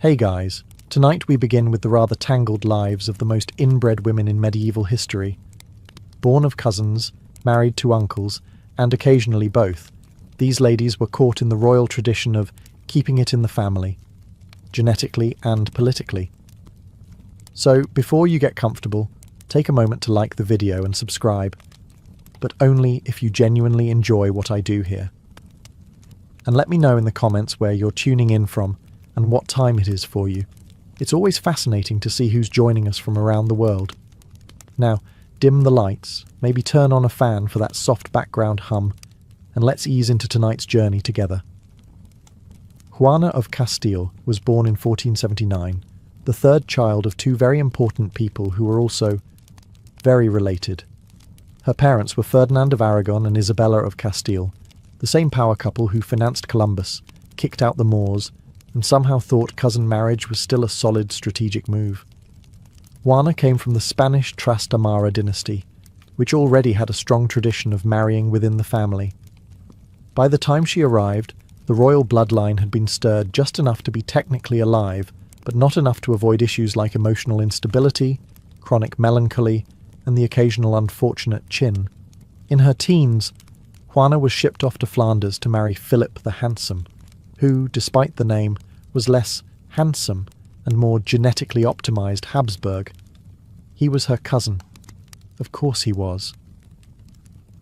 Hey guys, tonight we begin with the rather tangled lives of the most inbred women in medieval history. Born of cousins, married to uncles, and occasionally both, these ladies were caught in the royal tradition of keeping it in the family, genetically and politically. So, before you get comfortable, take a moment to like the video and subscribe, but only if you genuinely enjoy what I do here. And let me know in the comments where you're tuning in from and what time it is for you. It's always fascinating to see who's joining us from around the world. Now, dim the lights, maybe turn on a fan for that soft background hum, and let's ease into tonight's journey together. Juana of Castile was born in 1479, the third child of two very important people who were also very related. Her parents were Ferdinand of Aragon and Isabella of Castile, the same power couple who financed Columbus, kicked out the Moors, and somehow thought cousin marriage was still a solid strategic move. Juana came from the Spanish Trastamara dynasty, which already had a strong tradition of marrying within the family. By the time she arrived, the royal bloodline had been stirred just enough to be technically alive, but not enough to avoid issues like emotional instability, chronic melancholy, and the occasional unfortunate chin. In her teens, Juana was shipped off to Flanders to marry Philip the Handsome, who, despite the name, was less handsome and more genetically optimized Habsburg. He was her cousin. Of course he was.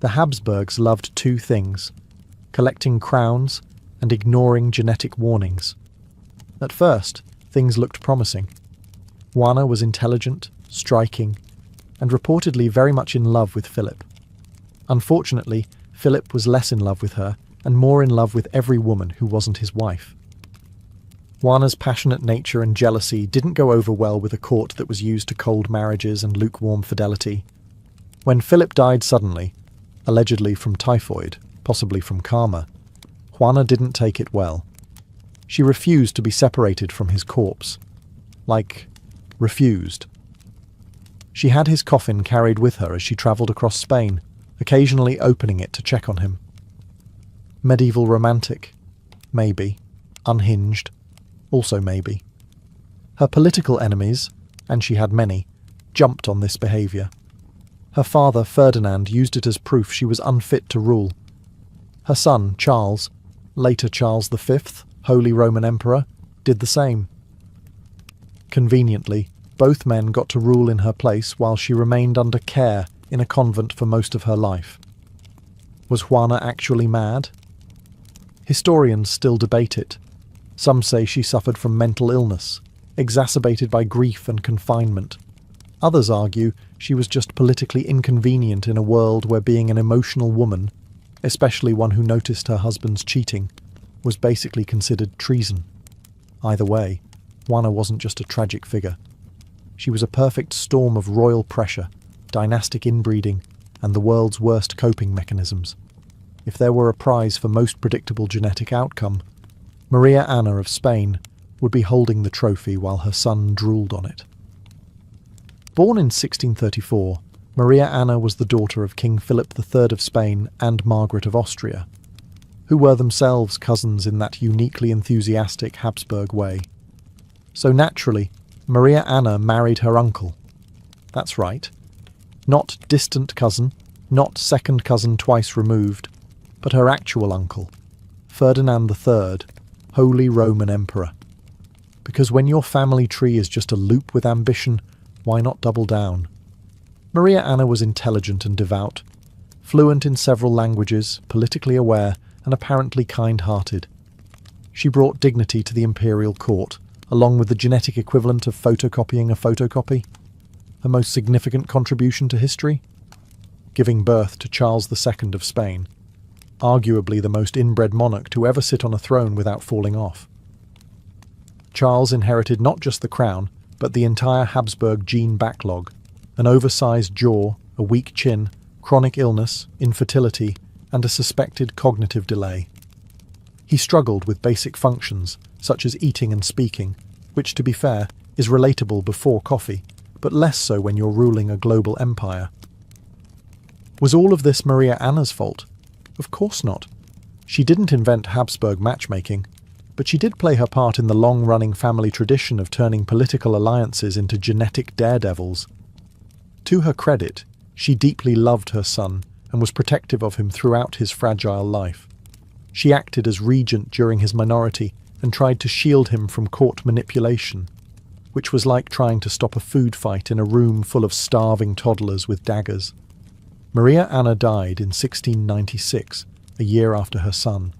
The Habsburgs loved two things: collecting crowns and ignoring genetic warnings. At first, things looked promising. Juana was intelligent, striking, and reportedly very much in love with Philip. Unfortunately, Philip was less in love with her and more in love with every woman who wasn't his wife. Juana's passionate nature and jealousy didn't go over well with a court that was used to cold marriages and lukewarm fidelity. When Philip died suddenly, allegedly from typhoid, possibly from karma, Juana didn't take it well. She refused to be separated from his corpse. Refused. She had his coffin carried with her as she travelled across Spain, occasionally opening it to check on him. Medieval romantic? Maybe. Unhinged? Also maybe. Her political enemies, and she had many, jumped on this behaviour. Her father, Ferdinand, used it as proof she was unfit to rule. Her son, Charles, later Charles V, Holy Roman Emperor, did the same. Conveniently, both men got to rule in her place while she remained under care in a convent for most of her life. Was Juana actually mad? Historians still debate it. Some say she suffered from mental illness, exacerbated by grief and confinement. Others argue she was just politically inconvenient in a world where being an emotional woman, especially one who noticed her husband's cheating, was basically considered treason. Either way, Juana wasn't just a tragic figure. She was a perfect storm of royal pressure, dynastic inbreeding, and the world's worst coping mechanisms. If there were a prize for most predictable genetic outcome, Maria Anna of Spain would be holding the trophy while her son drooled on it. Born in 1634, Maria Anna was the daughter of King Philip III of Spain and Margaret of Austria, who were themselves cousins in that uniquely enthusiastic Habsburg way. So naturally, Maria Anna married her uncle. That's right. Not distant cousin, not second cousin twice removed, but her actual uncle, Ferdinand III, Holy Roman Emperor. Because when your family tree is just a loop with ambition, why not double down? Maria Anna was intelligent and devout, fluent in several languages, politically aware, and apparently kind-hearted. She brought dignity to the imperial court, along with the genetic equivalent of photocopying a photocopy. Her most significant contribution to history? Giving birth to Charles II of Spain, arguably the most inbred monarch to ever sit on a throne without falling off. Charles inherited not just the crown, but the entire Habsburg gene backlog: an oversized jaw, a weak chin, chronic illness, infertility, and a suspected cognitive delay. He struggled with basic functions, such as eating and speaking, which, to be fair, is relatable before coffee, but less so when you're ruling a global empire. Was all of this Maria Anna's fault? Of course not. She didn't invent Habsburg matchmaking, but she did play her part in the long-running family tradition of turning political alliances into genetic daredevils. To her credit, she deeply loved her son and was protective of him throughout his fragile life. She acted as regent during his minority and tried to shield him from court manipulation, which was like trying to stop a food fight in a room full of starving toddlers with daggers. Maria Anna died in 1696, a year after her son.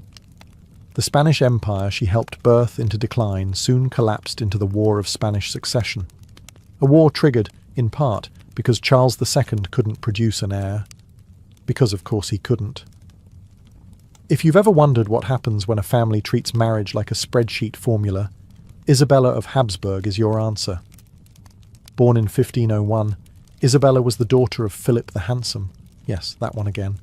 The Spanish Empire she helped birth into decline soon collapsed into the War of Spanish Succession, a war triggered, in part, because Charles II couldn't produce an heir. Because, of course, he couldn't. If you've ever wondered what happens when a family treats marriage like a spreadsheet formula, Isabella of Habsburg is your answer. Born in 1501, Isabella was the daughter of Philip the Handsome, yes, that one again,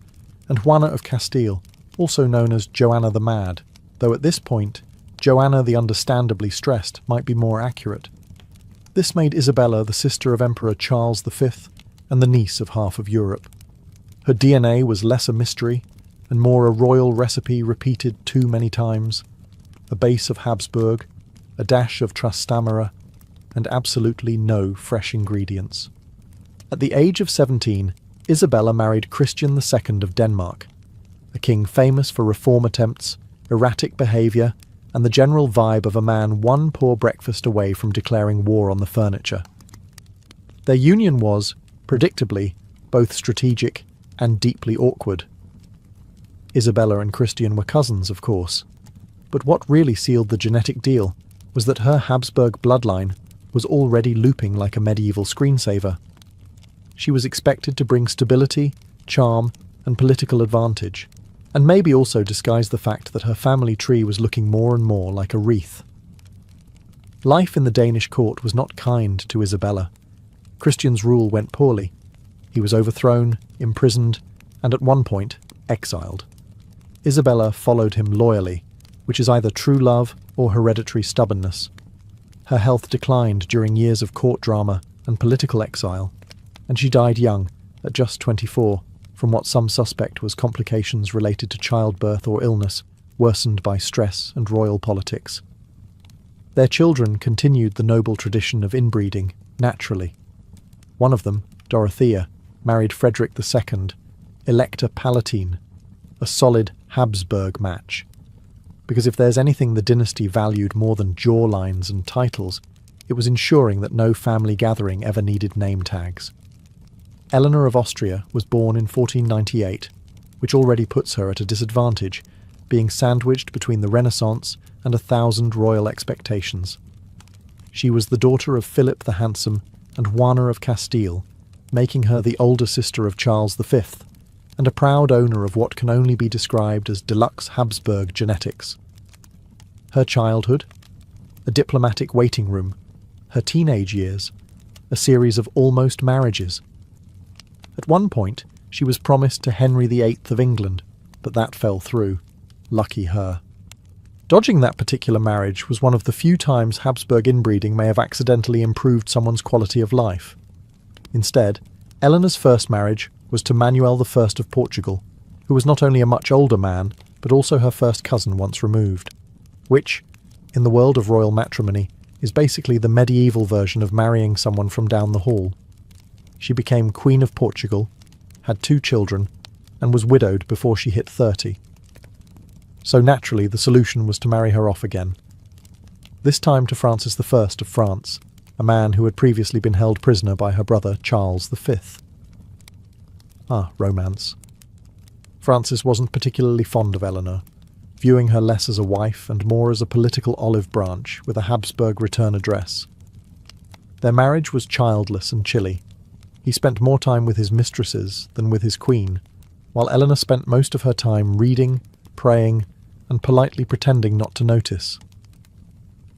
and Juana of Castile, also known as Joanna the Mad, though at this point, Joanna the Understandably Stressed might be more accurate. This made Isabella the sister of Emperor Charles V and the niece of half of Europe. Her DNA was less a mystery and more a royal recipe repeated too many times, a base of Habsburg, a dash of Trastamara, and absolutely no fresh ingredients. At the age of 17, Isabella married Christian II of Denmark, a king famous for reform attempts, erratic behaviour, and the general vibe of a man one poor breakfast away from declaring war on the furniture. Their union was, predictably, both strategic and deeply awkward. Isabella and Christian were cousins, of course, but what really sealed the genetic deal was that her Habsburg bloodline was already looping like a medieval screensaver. She was expected to bring stability, charm, and political advantage, and maybe also disguise the fact that her family tree was looking more and more like a wreath. Life in the Danish court was not kind to Isabella. Christian's rule went poorly. He was overthrown, imprisoned, and at one point, exiled. Isabella followed him loyally, which is either true love or hereditary stubbornness. Her health declined during years of court drama and political exile, and she died young, at just 24, from what some suspect was complications related to childbirth or illness, worsened by stress and royal politics. Their children continued the noble tradition of inbreeding, naturally. One of them, Dorothea, married Frederick II, Elector Palatine, a solid Habsburg match. Because if there's anything the dynasty valued more than jawlines and titles, it was ensuring that no family gathering ever needed name tags. Eleanor of Austria was born in 1498, which already puts her at a disadvantage, being sandwiched between the Renaissance and 1,000 royal expectations. She was the daughter of Philip the Handsome and Juana of Castile, making her the older sister of Charles V, and a proud owner of what can only be described as deluxe Habsburg genetics. Her childhood, a diplomatic waiting room, her teenage years, a series of almost marriages. At one point, she was promised to Henry VIII of England, but that fell through. Lucky her. Dodging that particular marriage was one of the few times Habsburg inbreeding may have accidentally improved someone's quality of life. Instead, Eleanor's first marriage was to Manuel I of Portugal, who was not only a much older man, but also her first cousin once removed, which, in the world of royal matrimony, is basically the medieval version of marrying someone from down the hall. She became Queen of Portugal, had 2 children, and was widowed before she hit 30. So naturally the solution was to marry her off again. This time to Francis I of France, a man who had previously been held prisoner by her brother Charles V. Romance. Francis wasn't particularly fond of Eleanor, viewing her less as a wife and more as a political olive branch with a Habsburg return address. Their marriage was childless and chilly. He spent more time with his mistresses than with his queen, while Eleanor spent most of her time reading, praying, and politely pretending not to notice.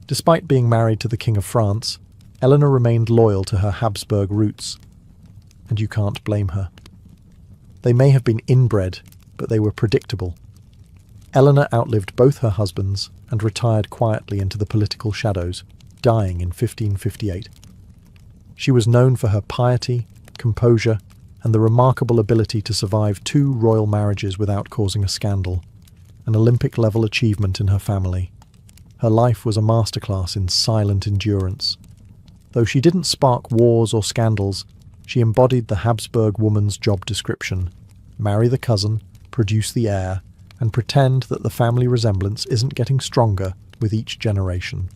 Despite being married to the King of France, Eleanor remained loyal to her Habsburg roots, and you can't blame her. They may have been inbred, but they were predictable. Eleanor outlived both her husbands and retired quietly into the political shadows, dying in 1558. She was known for her piety, composure, and the remarkable ability to survive 2 royal marriages without causing a scandal, an Olympic-level achievement in her family. Her life was a masterclass in silent endurance. Though she didn't spark wars or scandals, she embodied the Habsburg woman's job description: marry the cousin, produce the heir, and pretend that the family resemblance isn't getting stronger with each generation.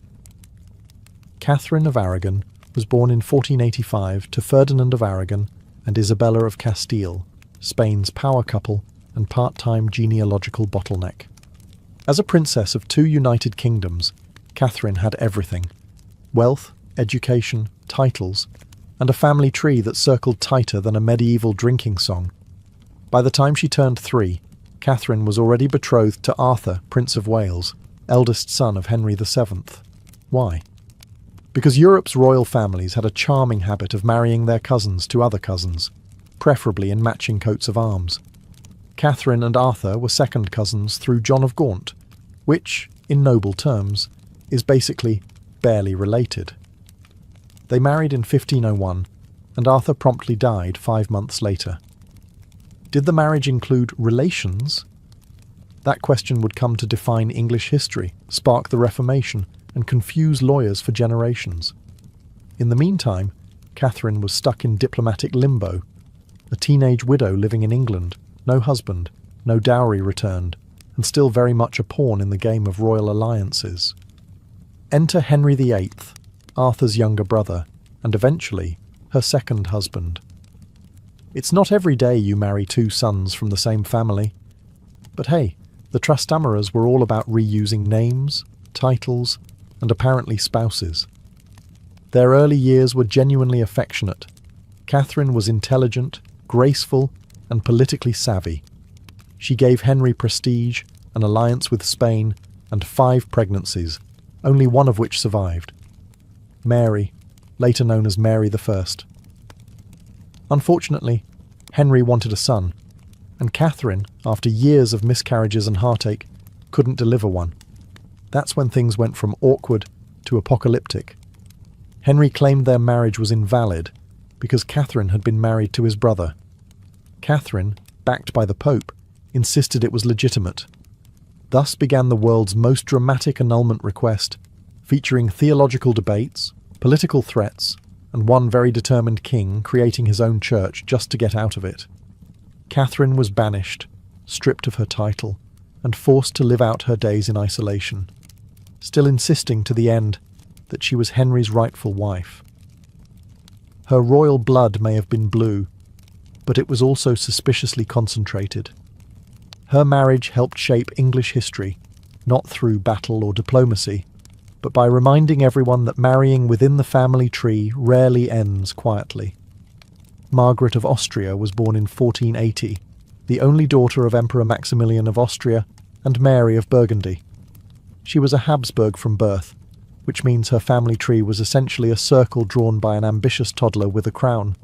Catherine of Aragon was born in 1485 to Ferdinand of Aragon and Isabella of Castile, Spain's power couple and part-time genealogical bottleneck. As a princess of two united kingdoms, Catherine had everything: wealth, education, titles, and a family tree that circled tighter than a medieval drinking song. By the time she turned 3, Catherine was already betrothed to Arthur, Prince of Wales, eldest son of Henry VII. Why? Because Europe's royal families had a charming habit of marrying their cousins to other cousins, preferably in matching coats of arms. Catherine and Arthur were second cousins through John of Gaunt, which, in noble terms, is basically barely related. They married in 1501, and Arthur promptly died 5 months later. Did the marriage include relations? That question would come to define English history, spark the Reformation, and confuse lawyers for generations. In the meantime, Catherine was stuck in diplomatic limbo, a teenage widow living in England, no husband, no dowry returned, and still very much a pawn in the game of royal alliances. Enter Henry VIII, Arthur's younger brother, and eventually her second husband. It's not every day you marry 2 sons from the same family. But hey, the Trastamarras were all about reusing names, titles, and apparently spouses. Their early years were genuinely affectionate. Catherine was intelligent, graceful, and politically savvy. She gave Henry prestige, an alliance with Spain, and 5 pregnancies, only one of which survived: Mary, later known as Mary I. Unfortunately, Henry wanted a son, and Catherine, after years of miscarriages and heartache, couldn't deliver one. That's when things went from awkward to apocalyptic. Henry claimed their marriage was invalid because Catherine had been married to his brother. Catherine, backed by the Pope, insisted it was legitimate. Thus began the world's most dramatic annulment request, featuring theological debates, political threats, and one very determined king creating his own church just to get out of it. Catherine was banished, stripped of her title, and forced to live out her days in isolation, still insisting to the end that she was Henry's rightful wife. Her royal blood may have been blue, but it was also suspiciously concentrated. Her marriage helped shape English history, not through battle or diplomacy, but by reminding everyone that marrying within the family tree rarely ends quietly. Margaret of Austria was born in 1480, the only daughter of Emperor Maximilian of Austria and Mary of Burgundy. She was a Habsburg from birth, which means her family tree was essentially a circle drawn by an ambitious toddler with a crown.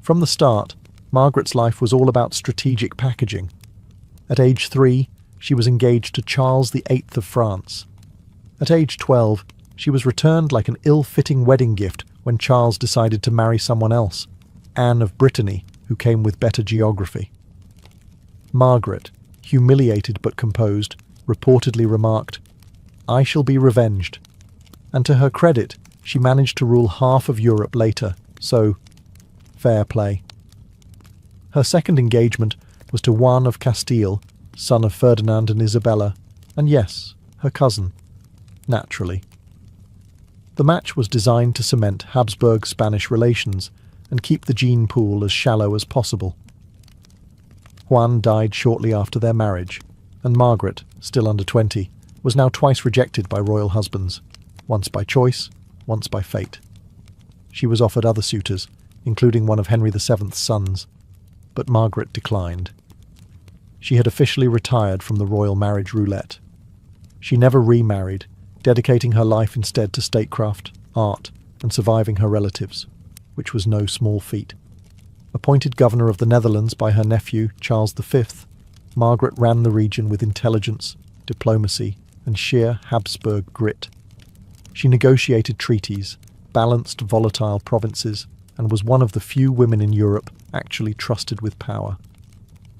From the start, Margaret's life was all about strategic packaging. At age 3, she was engaged to Charles VIII of France. At age 12, she was returned like an ill-fitting wedding gift when Charles decided to marry someone else, Anne of Brittany, who came with better geography. Margaret, humiliated but composed, reportedly remarked, "I shall be revenged." And to her credit, she managed to rule half of Europe later, so fair play. Her second engagement was to Juan of Castile, son of Ferdinand and Isabella, and yes, her cousin. Naturally. The match was designed to cement Habsburg-Spanish relations and keep the gene pool as shallow as possible. Juan died shortly after their marriage, and Margaret, still under 20, was now twice rejected by royal husbands, once by choice, once by fate. She was offered other suitors, including one of Henry VII's sons, but Margaret declined. She had officially retired from the royal marriage roulette. She never remarried, dedicating her life instead to statecraft, art, and surviving her relatives, which was no small feat. Appointed governor of the Netherlands by her nephew, Charles V, Margaret ran the region with intelligence, diplomacy, and sheer Habsburg grit. She negotiated treaties, balanced volatile provinces, and was one of the few women in Europe actually trusted with power.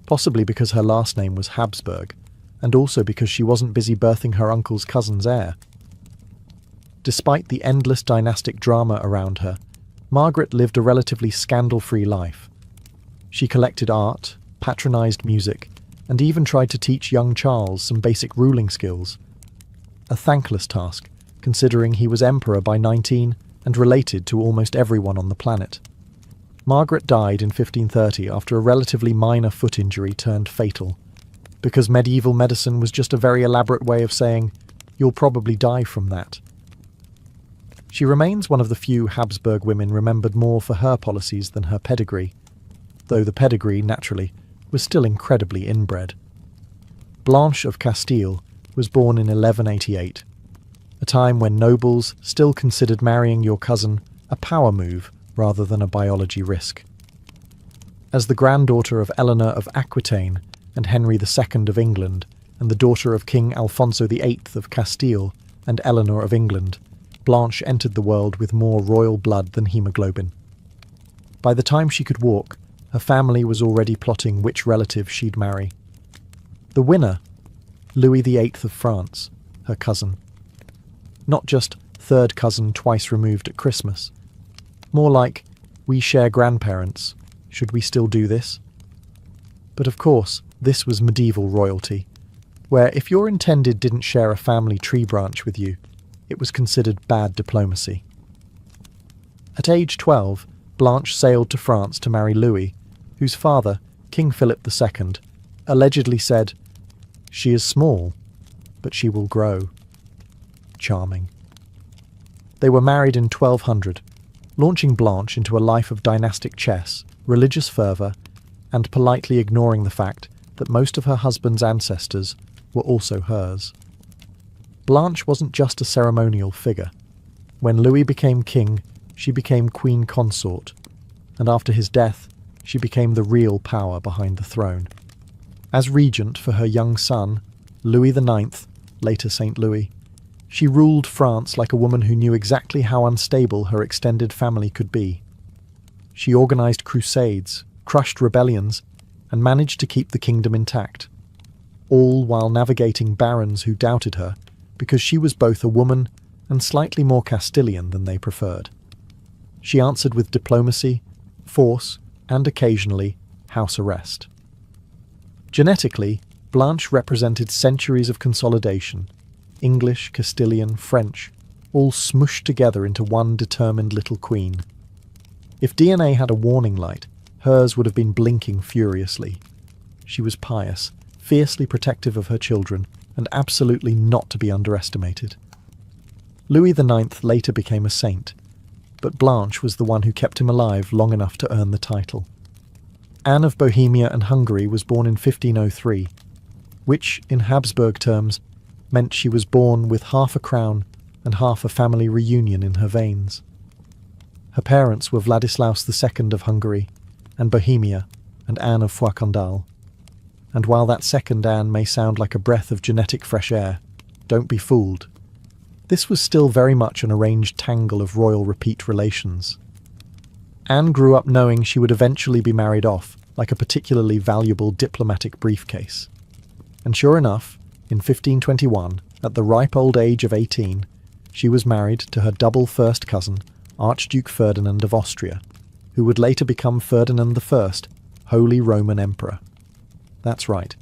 Possibly because her last name was Habsburg, and also because she wasn't busy birthing her uncle's cousin's heir. Despite the endless dynastic drama around her, Margaret lived a relatively scandal-free life. She collected art, patronised music, and even tried to teach young Charles some basic ruling skills. A thankless task, considering he was emperor by 19 and related to almost everyone on the planet. Margaret died in 1530 after a relatively minor foot injury turned fatal, because medieval medicine was just a very elaborate way of saying, "You'll probably die from that." She remains one of the few Habsburg women remembered more for her policies than her pedigree, though the pedigree, naturally, was still incredibly inbred. Blanche of Castile was born in 1188, a time when nobles still considered marrying your cousin a power move rather than a biology risk. As the granddaughter of Eleanor of Aquitaine and Henry II of England, and the daughter of King Alfonso VIII of Castile and Eleanor of England, Blanche entered the world with more royal blood than hemoglobin. By the time she could walk, her family was already plotting which relative she'd marry. The winner, Louis VIII of France, her cousin. Not just third cousin twice removed at Christmas. More like, we share grandparents, should we still do this? But of course, this was medieval royalty, where if your intended didn't share a family tree branch with you, it was considered bad diplomacy. At age 12, Blanche sailed to France to marry Louis, whose father, King Philip II, allegedly said, "She is small, but she will grow." Charming. They were married in 1200, launching Blanche into a life of dynastic chess, religious fervour, and politely ignoring the fact that most of her husband's ancestors were also hers. Blanche wasn't just a ceremonial figure. When Louis became king, she became queen consort, and after his death, she became the real power behind the throne. As regent for her young son, Louis IX, later Saint Louis, she ruled France like a woman who knew exactly how unstable her extended family could be. She organised crusades, crushed rebellions, and managed to keep the kingdom intact, all while navigating barons who doubted her because she was both a woman and slightly more Castilian than they preferred. She answered with diplomacy, force, and occasionally house arrest. Genetically, Blanche represented centuries of consolidation, English, Castilian, French, all smooshed together into one determined little queen. If DNA had a warning light, hers would have been blinking furiously. She was pious, fiercely protective of her children, and absolutely not to be underestimated. Louis IX later became a saint, but Blanche was the one who kept him alive long enough to earn the title. Anne of Bohemia and Hungary was born in 1503, which, in Habsburg terms, meant she was born with half a crown and half a family reunion in her veins. Her parents were Vladislaus II of Hungary and Bohemia and Anne of Foix-Condal. And while that second Anne may sound like a breath of genetic fresh air, don't be fooled. This was still very much an arranged tangle of royal repeat relations. Anne grew up knowing she would eventually be married off, like a particularly valuable diplomatic briefcase. And sure enough, in 1521, at the ripe old age of 18, she was married to her double first cousin, Archduke Ferdinand of Austria, who would later become Ferdinand I, Holy Roman Emperor. That's right,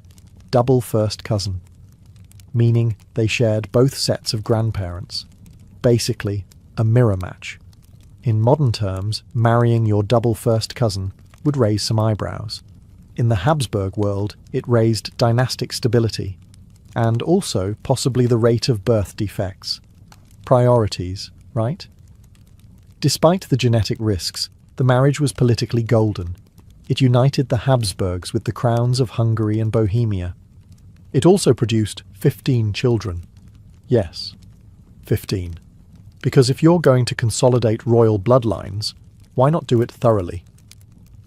double first cousin, meaning they shared both sets of grandparents. Basically, a mirror match. In modern terms, marrying your double first cousin would raise some eyebrows. In the Habsburg world, it raised dynastic stability, and also possibly the rate of birth defects. Priorities, right? Despite the genetic risks, the marriage was politically golden. It united the Habsburgs with the crowns of Hungary and Bohemia. It also produced 15 children. Yes, 15. Because if you're going to consolidate royal bloodlines, why not do it thoroughly?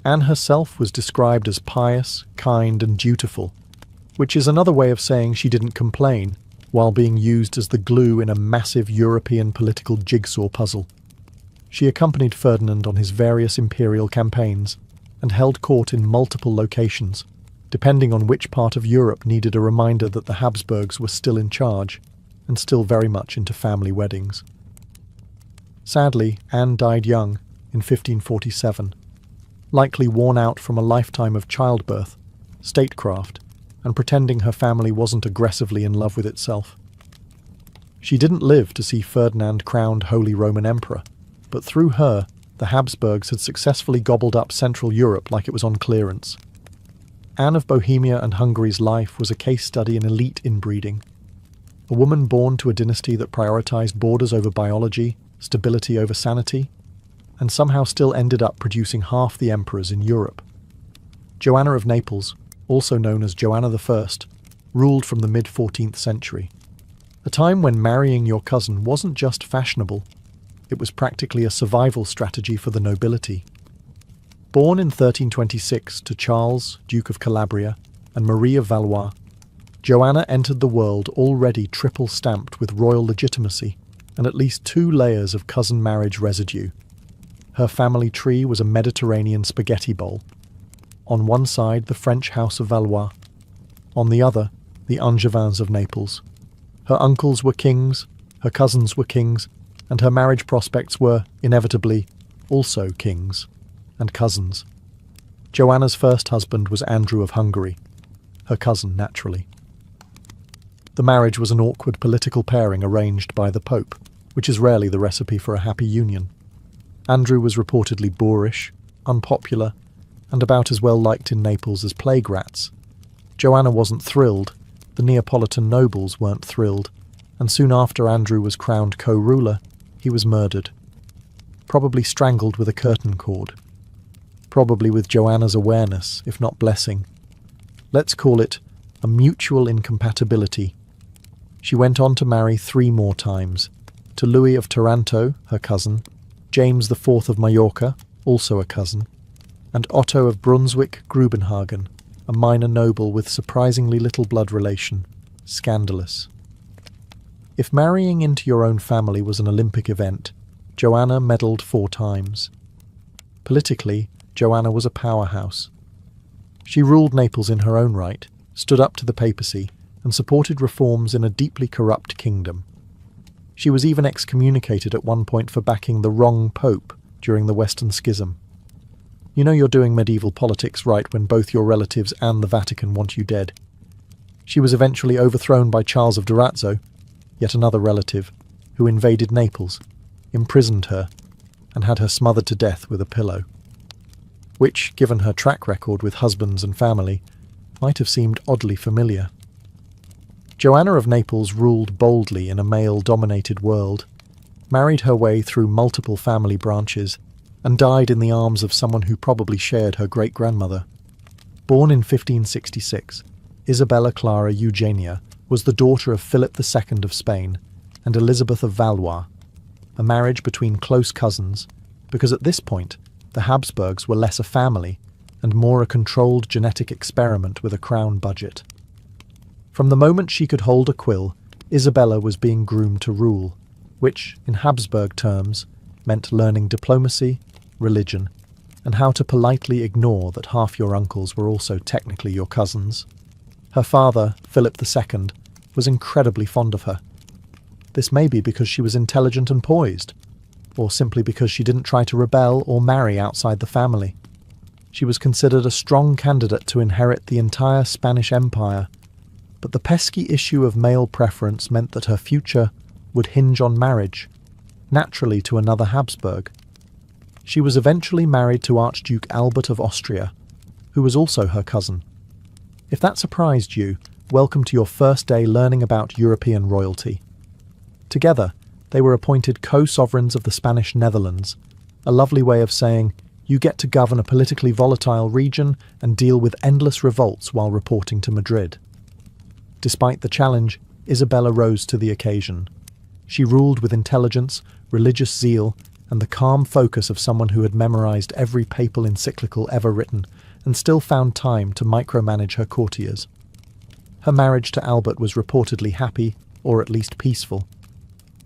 Anne herself was described as pious, kind, and dutiful, which is another way of saying she didn't complain while being used as the glue in a massive European political jigsaw puzzle. She accompanied Ferdinand on his various imperial campaigns and held court in multiple locations, depending on which part of Europe needed a reminder that the Habsburgs were still in charge and still very much into family weddings. Sadly, Anne died young, in 1547, likely worn out from a lifetime of childbirth, statecraft, and pretending her family wasn't aggressively in love with itself. She didn't live to see Ferdinand crowned Holy Roman Emperor, but through her, the Habsburgs had successfully gobbled up Central Europe like it was on clearance. Anne of Bohemia and Hungary's life was a case study in elite inbreeding. A woman born to a dynasty that prioritized borders over biology, stability over sanity, and somehow still ended up producing half the emperors in Europe. Joanna of Naples, also known as Joanna I, ruled from the mid-14th century, a time when marrying your cousin wasn't just fashionable, it was practically a survival strategy for the nobility. Born in 1326 to Charles, Duke of Calabria, and Marie of Valois, Joanna entered the world already triple-stamped with royal legitimacy and at least 2 layers of cousin marriage residue. Her family tree was a Mediterranean spaghetti bowl. On one side, the French House of Valois. On the other, the Angevins of Naples. Her uncles were kings, her cousins were kings, and her marriage prospects were, inevitably, also kings and cousins. Joanna's first husband was Andrew of Hungary, her cousin naturally. The marriage was an awkward political pairing arranged by the Pope, which is rarely the recipe for a happy union. Andrew was reportedly boorish, unpopular, and about as well liked in Naples as plague rats. Joanna wasn't thrilled, the Neapolitan nobles weren't thrilled, and soon after Andrew was crowned co-ruler, he was murdered. Probably strangled with a curtain cord. Probably with Joanna's awareness, if not blessing. Let's call it a mutual incompatibility. She went on to marry 3 more times, to Louis of Taranto, her cousin, James IV of Majorca, also a cousin, and Otto of Brunswick-Grubenhagen, a minor noble with surprisingly little blood relation. Scandalous. If marrying into your own family was an Olympic event, Joanna medalled 4 times. Politically, Joanna was a powerhouse. She ruled Naples in her own right, stood up to the papacy, and supported reforms in a deeply corrupt kingdom. She was even excommunicated at one point for backing the wrong pope during the Western Schism. You know you're doing medieval politics right when both your relatives and the Vatican want you dead. She was eventually overthrown by Charles of Durazzo, yet another relative, who invaded Naples, imprisoned her, and had her smothered to death with a pillow. Which, given her track record with husbands and family, might have seemed oddly familiar. Joanna of Naples ruled boldly in a male-dominated world, married her way through multiple family branches, and died in the arms of someone who probably shared her great-grandmother. Born in 1566, Isabella Clara Eugenia was the daughter of Philip II of Spain and Elizabeth of Valois, a marriage between close cousins, because at this point the Habsburgs were less a family and more a controlled genetic experiment with a crown budget. From the moment she could hold a quill, Isabella was being groomed to rule, which, in Habsburg terms, meant learning diplomacy, religion, and how to politely ignore that half your uncles were also technically your cousins. Her father, Philip II, was incredibly fond of her. This may be because she was intelligent and poised, or simply because she didn't try to rebel or marry outside the family. She was considered a strong candidate to inherit the entire Spanish Empire, but the pesky issue of male preference meant that her future would hinge on marriage, naturally to another Habsburg. She was eventually married to Archduke Albert of Austria, who was also her cousin. If that surprised you, welcome to your first day learning about European royalty. Together, they were appointed co-sovereigns of the Spanish Netherlands, a lovely way of saying, you get to govern a politically volatile region and deal with endless revolts while reporting to Madrid. Despite the challenge, Isabella rose to the occasion. She ruled with intelligence, religious zeal, and the calm focus of someone who had memorized every papal encyclical ever written and still found time to micromanage her courtiers. Her marriage to Albert was reportedly happy, or at least peaceful,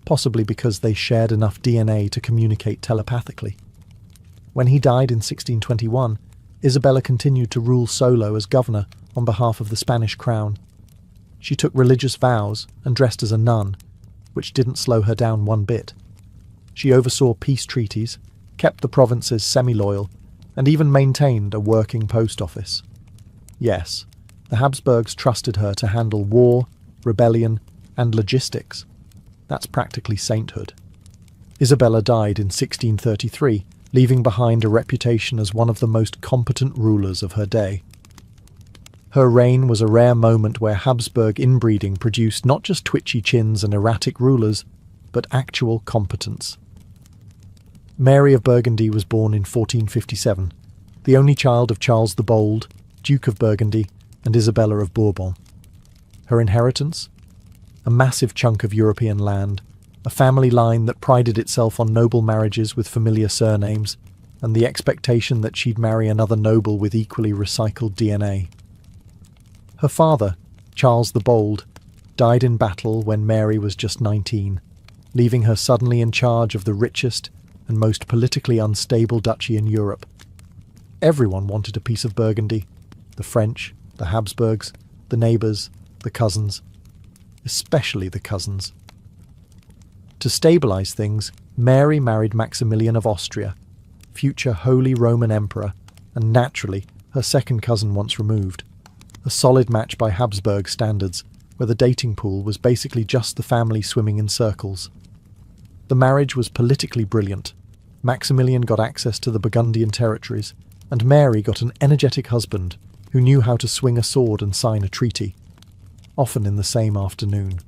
possibly because they shared enough DNA to communicate telepathically. When he died in 1621, Isabella continued to rule solo as governor on behalf of the Spanish crown. She took religious vows and dressed as a nun, which didn't slow her down one bit. She oversaw peace treaties, kept the provinces semi-loyal, and even maintained a working post office. Yes, the Habsburgs trusted her to handle war, rebellion, and logistics. That's practically sainthood. Isabella died in 1633, leaving behind a reputation as one of the most competent rulers of her day. Her reign was a rare moment where Habsburg inbreeding produced not just twitchy chins and erratic rulers, but actual competence. Mary of Burgundy was born in 1457, the only child of Charles the Bold, Duke of Burgundy, and Isabella of Bourbon. Her inheritance? A massive chunk of European land, a family line that prided itself on noble marriages with familiar surnames, and the expectation that she'd marry another noble with equally recycled DNA. Her father, Charles the Bold, died in battle when Mary was just 19, leaving her suddenly in charge of the richest and most politically unstable duchy in Europe. Everyone wanted a piece of Burgundy. The French, the Habsburgs, the neighbours, the cousins. Especially the cousins. To stabilise things, Mary married Maximilian of Austria, future Holy Roman Emperor, and naturally her second cousin once removed. A solid match by Habsburg standards, where the dating pool was basically just the family swimming in circles. The marriage was politically brilliant. Maximilian got access to the Burgundian territories, and Mary got an energetic husband who knew how to swing a sword and sign a treaty, often in the same afternoon.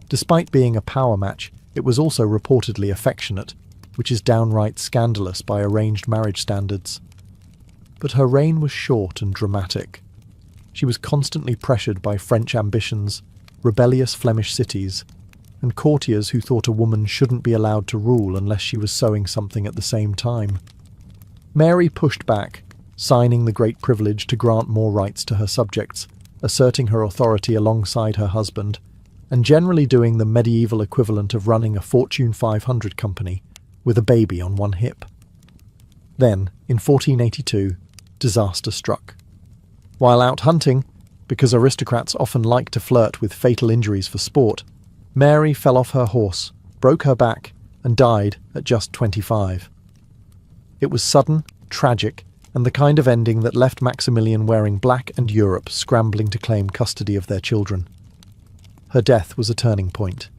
Despite being a power match, it was also reportedly affectionate, which is downright scandalous by arranged marriage standards. But her reign was short and dramatic. She was constantly pressured by French ambitions, rebellious Flemish cities, and courtiers who thought a woman shouldn't be allowed to rule unless she was sewing something at the same time. Mary pushed back, signing the great privilege to grant more rights to her subjects, asserting her authority alongside her husband, and generally doing the medieval equivalent of running a Fortune 500 company with a baby on one hip. Then, in 1482, disaster struck. While out hunting, because aristocrats often like to flirt with fatal injuries for sport, Mary fell off her horse, broke her back, and died at just 25. It was sudden, tragic, and the kind of ending that left Maximilian wearing black and Europe scrambling to claim custody of their children. Her death was a turning point.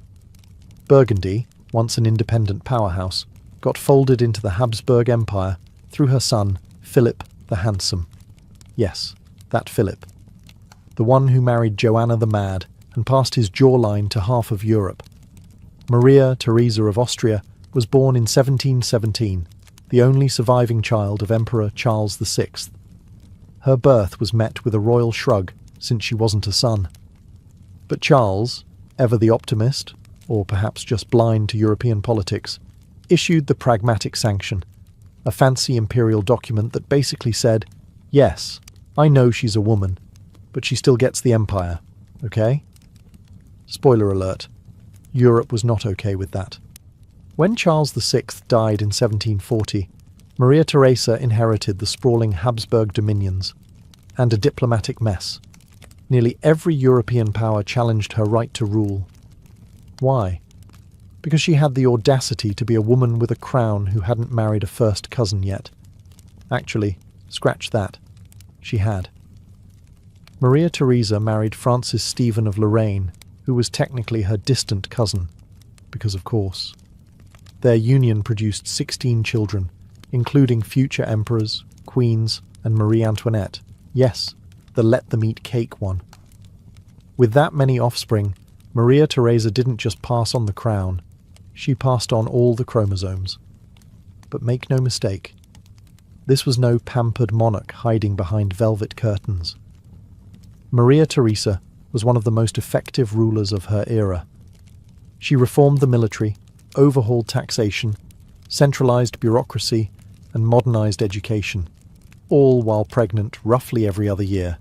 Burgundy, once an independent powerhouse, got folded into the Habsburg Empire through her son, Philip the Handsome. Yes, that Philip. The one who married Joanna the Mad and passed his jawline to half of Europe. Maria Theresa of Austria was born in 1717, the only surviving child of Emperor Charles VI. Her birth was met with a royal shrug, since she wasn't a son. But Charles, ever the optimist, or perhaps just blind to European politics, issued the Pragmatic Sanction, a fancy imperial document that basically said, yes, I know she's a woman, but she still gets the empire, okay? Spoiler alert, Europe was not okay with that. When Charles VI died in 1740, Maria Theresa inherited the sprawling Habsburg dominions and a diplomatic mess. Nearly every European power challenged her right to rule. Why? Because she had the audacity to be a woman with a crown who hadn't married a first cousin yet. Actually, scratch that. She had. Maria Theresa married Francis Stephen of Lorraine, who was technically her distant cousin, because of course. Their union produced 16 children, including future emperors, queens, and Marie Antoinette. Yes, the let-them-eat-cake one. With that many offspring, Maria Theresa didn't just pass on the crown, she passed on all the chromosomes. But make no mistake, this was no pampered monarch hiding behind velvet curtains. Maria Theresa was one of the most effective rulers of her era. She reformed the military, overhauled taxation, centralized bureaucracy, and modernized education, all while pregnant roughly every other year.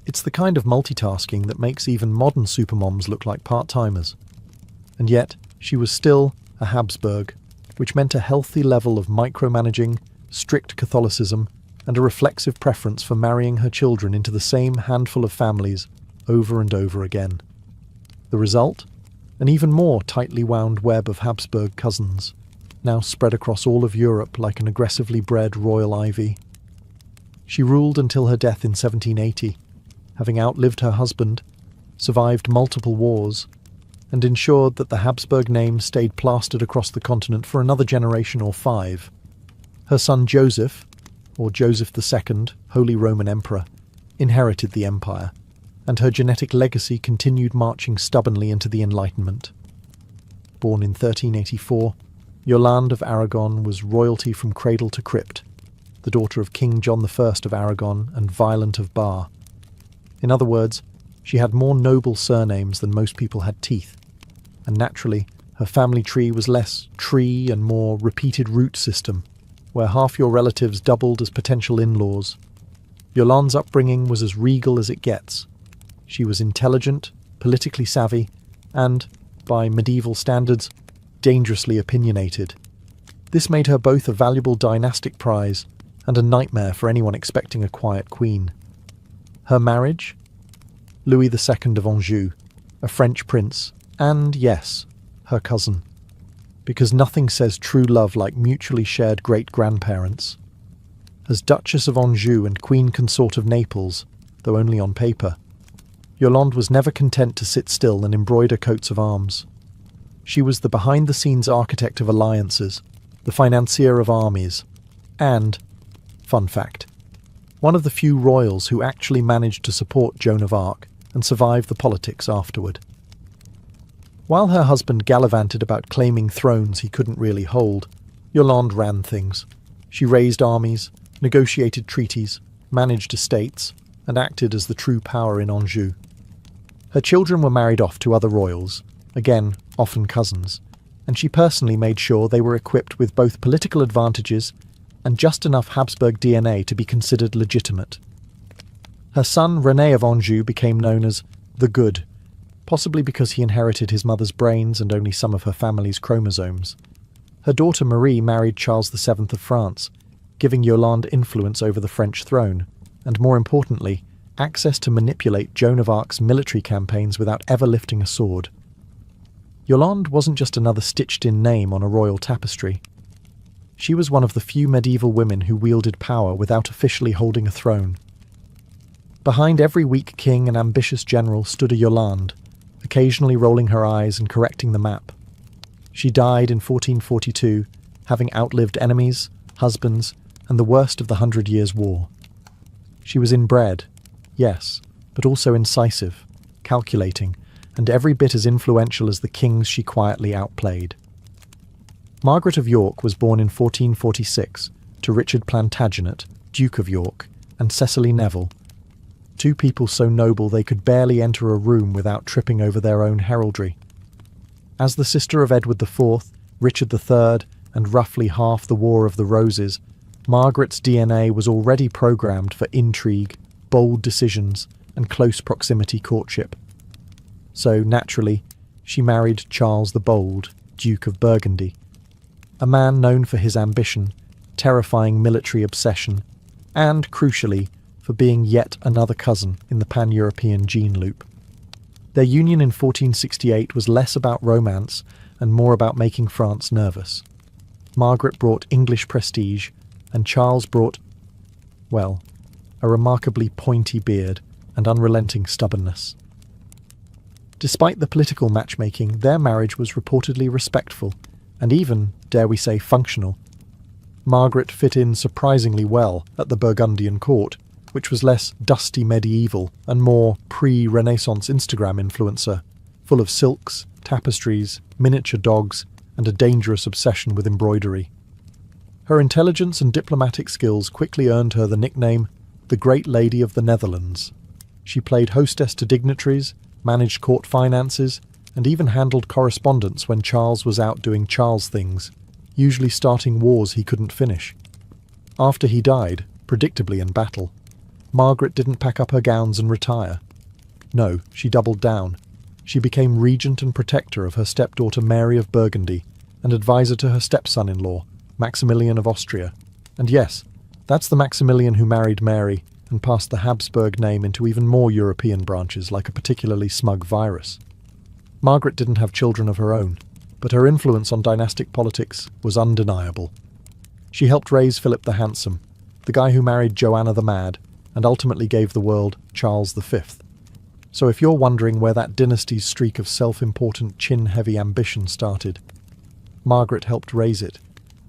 It's the kind of multitasking that makes even modern supermoms look like part-timers. And yet, she was still a Habsburg, which meant a healthy level of micromanaging, strict Catholicism, and a reflexive preference for marrying her children into the same handful of families over and over again. The result? an even more tightly wound web of Habsburg cousins, now spread across all of Europe like an aggressively bred royal ivy. She ruled until her death in 1780, having outlived her husband, survived multiple wars, and ensured that the Habsburg name stayed plastered across the continent for another generation or 5. Her son Joseph, or Joseph II, Holy Roman Emperor, inherited the empire, and her genetic legacy continued marching stubbornly into the Enlightenment. Born in 1384, Yolande of Aragon was royalty from cradle to crypt, the daughter of King John I of Aragon and Violent of Bar. In other words, she had more noble surnames than most people had teeth, and naturally, her family tree was less tree and more repeated root system, where half your relatives doubled as potential in-laws. Yolande's upbringing was as regal as it gets. She was intelligent, politically savvy, and, by medieval standards, dangerously opinionated. This made her both a valuable dynastic prize and a nightmare for anyone expecting a quiet queen. Her marriage? Louis II of Anjou, a French prince, and, yes, her cousin. Because nothing says true love like mutually shared great-grandparents. As Duchess of Anjou and Queen Consort of Naples, though only on paper, Yolande was never content to sit still and embroider coats of arms. She was the behind-the-scenes architect of alliances, the financier of armies, and, fun fact, one of the few royals who actually managed to support Joan of Arc and survive the politics afterward. While her husband gallivanted about claiming thrones he couldn't really hold, Yolande ran things. She raised armies, negotiated treaties, managed estates, and acted as the true power in Anjou. Her children were married off to other royals, again, often cousins, and she personally made sure they were equipped with both political advantages and just enough Habsburg DNA to be considered legitimate. Her son René of Anjou became known as the Good, possibly because he inherited his mother's brains and only some of her family's chromosomes. Her daughter Marie married Charles VII of France, giving Yolande influence over the French throne, and more importantly, access to manipulate Joan of Arc's military campaigns without ever lifting a sword. Yolande wasn't just another stitched-in name on a royal tapestry. She was one of the few medieval women who wielded power without officially holding a throne. Behind every weak king and ambitious general stood a Yolande, occasionally rolling her eyes and correcting the map. She died in 1442, having outlived enemies, husbands, and the worst of the 100 Years' War. She was inbred, yes, but also incisive, calculating, and every bit as influential as the kings she quietly outplayed. Margaret of York was born in 1446 to Richard Plantagenet, Duke of York, and Cecily Neville, two people so noble they could barely enter a room without tripping over their own heraldry. As the sister of Edward IV, Richard III, and roughly half the War of the Roses, Margaret's DNA was already programmed for intrigue, bold decisions, and close proximity courtship. So, naturally, she married Charles the Bold, Duke of Burgundy, a man known for his ambition, terrifying military obsession, and, crucially, for being yet another cousin in the pan-European gene loop. Their union in 1468 was less about romance and more about making France nervous. Margaret brought English prestige, and Charles brought, well, a remarkably pointy beard and unrelenting stubbornness. Despite the political matchmaking, their marriage was reportedly respectful, and even, dare we say, functional. Margaret fit in surprisingly well at the Burgundian court, which was less dusty medieval and more pre-Renaissance Instagram influencer, full of silks, tapestries, miniature dogs, and a dangerous obsession with embroidery. Her intelligence and diplomatic skills quickly earned her the nickname the Great Lady of the Netherlands. She played hostess to dignitaries, managed court finances, and even handled correspondence when Charles was out doing Charles things, usually starting wars he couldn't finish. After he died, predictably in battle, Margaret didn't pack up her gowns and retire. No, she doubled down. She became regent and protector of her stepdaughter Mary of Burgundy and advisor to her stepson-in-law, Maximilian of Austria. And yes, that's the Maximilian who married Mary and passed the Habsburg name into even more European branches like a particularly smug virus. Margaret didn't have children of her own, but her influence on dynastic politics was undeniable. She helped raise Philip the Handsome, the guy who married Joanna the Mad and ultimately gave the world Charles V. So if you're wondering where that dynasty's streak of self-important chin-heavy ambition started, Margaret helped raise it.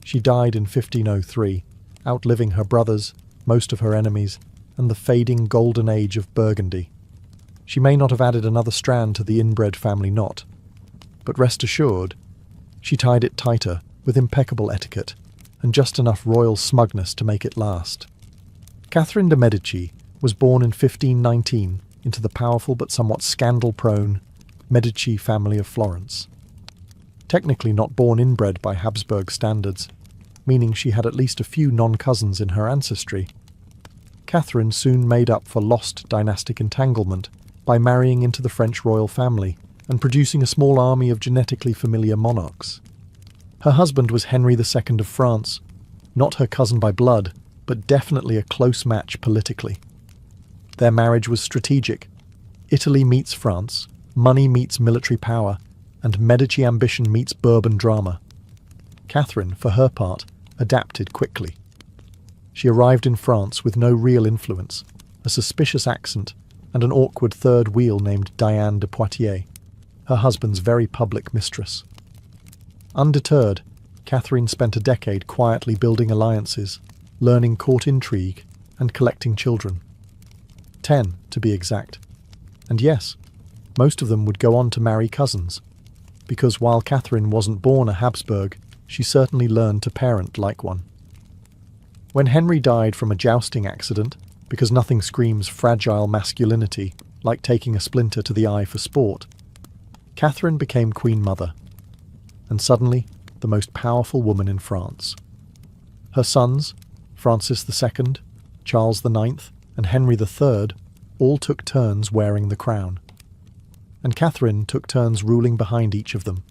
She died in 1503, outliving her brothers, most of her enemies, and the fading golden age of Burgundy. She may not have added another strand to the inbred family knot, but rest assured, she tied it tighter with impeccable etiquette and just enough royal smugness to make it last. Catherine de' Medici was born in 1519 into the powerful but somewhat scandal-prone Medici family of Florence. Technically not born inbred by Habsburg standards, meaning she had at least a few non-cousins in her ancestry. Catherine soon made up for lost dynastic entanglement by marrying into the French royal family and producing a small army of genetically familiar monarchs. Her husband was Henry II of France, not her cousin by blood, but definitely a close match politically. Their marriage was strategic. Italy meets France, money meets military power, and Medici ambition meets Bourbon drama. Catherine, for her part, adapted quickly. She arrived in France with no real influence, a suspicious accent, and an awkward third wheel named Diane de Poitiers, her husband's very public mistress. Undeterred, Catherine spent a decade quietly building alliances, learning court intrigue, and collecting children. 10, to be exact. And yes, most of them would go on to marry cousins, because while Catherine wasn't born a Habsburg, she certainly learned to parent like one. When Henry died from a jousting accident, because nothing screams fragile masculinity like taking a splinter to the eye for sport, Catherine became Queen Mother, and suddenly the most powerful woman in France. Her sons, Francis II, Charles IX, and Henry III, all took turns wearing the crown, and Catherine took turns ruling behind each of them.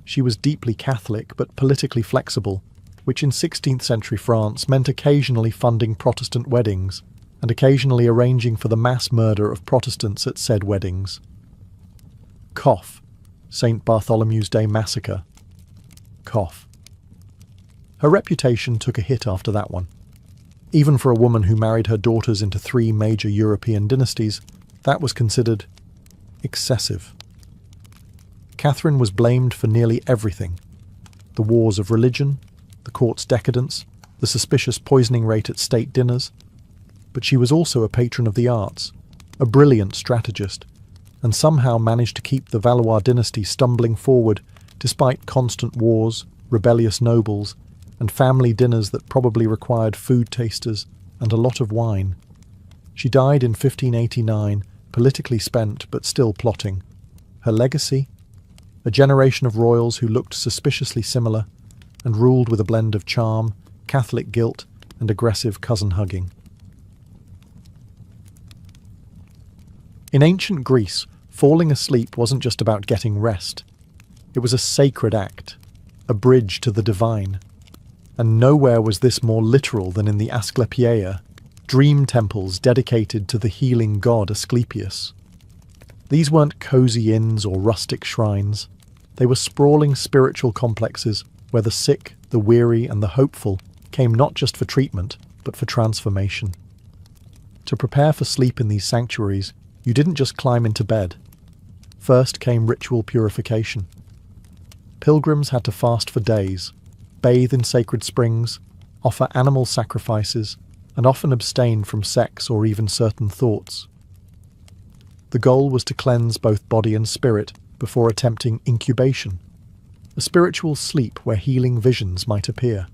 She was deeply Catholic but politically flexible, which in 16th century France meant occasionally funding Protestant weddings and occasionally arranging for the mass murder of Protestants at said weddings. Cough. St. Bartholomew's Day Massacre. Cough. Her reputation took a hit after that one. Even for a woman who married her daughters into 3 major European dynasties, that was considered excessive. Catherine was blamed for nearly everything: the wars of religion, the court's decadence, the suspicious poisoning rate at state dinners. But she was also a patron of the arts, a brilliant strategist, and somehow managed to keep the Valois dynasty stumbling forward despite constant wars, rebellious nobles, and family dinners that probably required food tasters and a lot of wine. She died in 1589, politically spent but still plotting. Her legacy? A generation of royals who looked suspiciously similar and ruled with a blend of charm, Catholic guilt, and aggressive cousin-hugging. In ancient Greece, falling asleep wasn't just about getting rest. It was a sacred act, a bridge to the divine. And nowhere was this more literal than in the Asclepieia, dream temples dedicated to the healing god Asclepius. These weren't cozy inns or rustic shrines. They were sprawling spiritual complexes where the sick, the weary, and the hopeful came not just for treatment, but for transformation. To prepare for sleep in these sanctuaries, you didn't just climb into bed. First came ritual purification. Pilgrims had to fast for days, bathe in sacred springs, offer animal sacrifices, and often abstain from sex or even certain thoughts. The goal was to cleanse both body and spirit before attempting incubation, a spiritual sleep where healing visions might appear.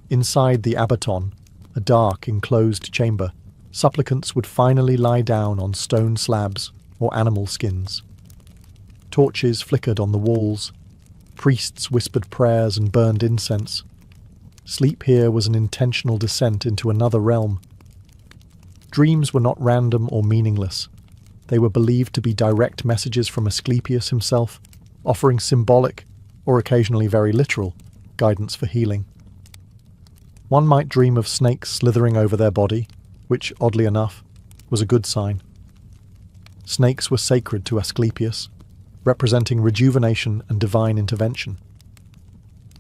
Inside the abaton, a dark, enclosed chamber, supplicants would finally lie down on stone slabs or animal skins. Torches flickered on the walls. Priests whispered prayers and burned incense. Sleep here was an intentional descent into another realm. Dreams were not random or meaningless. They were believed to be direct messages from Asclepius himself, offering symbolic, or occasionally very literal, guidance for healing. One might dream of snakes slithering over their body, which, oddly enough, was a good sign. Snakes were sacred to Asclepius, representing rejuvenation and divine intervention.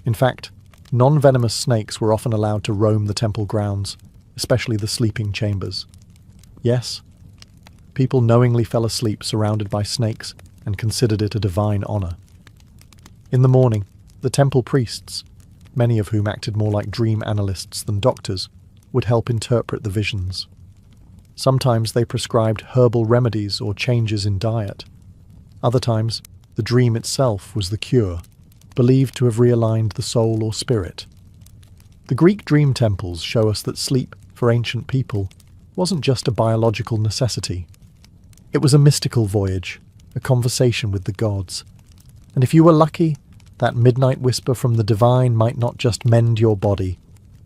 In fact, non-venomous snakes were often allowed to roam the temple grounds, especially the sleeping chambers. Yes, people knowingly fell asleep surrounded by snakes and considered it a divine honor. In the morning, the temple priests, many of whom acted more like dream analysts than doctors, would help interpret the visions. Sometimes they prescribed herbal remedies or changes in diet. Other times, the dream itself was the cure, believed to have realigned the soul or spirit. The Greek dream temples show us that sleep, for ancient people, wasn't just a biological necessity. It was a mystical voyage, a conversation with the gods. And if you were lucky, that midnight whisper from the divine might not just mend your body,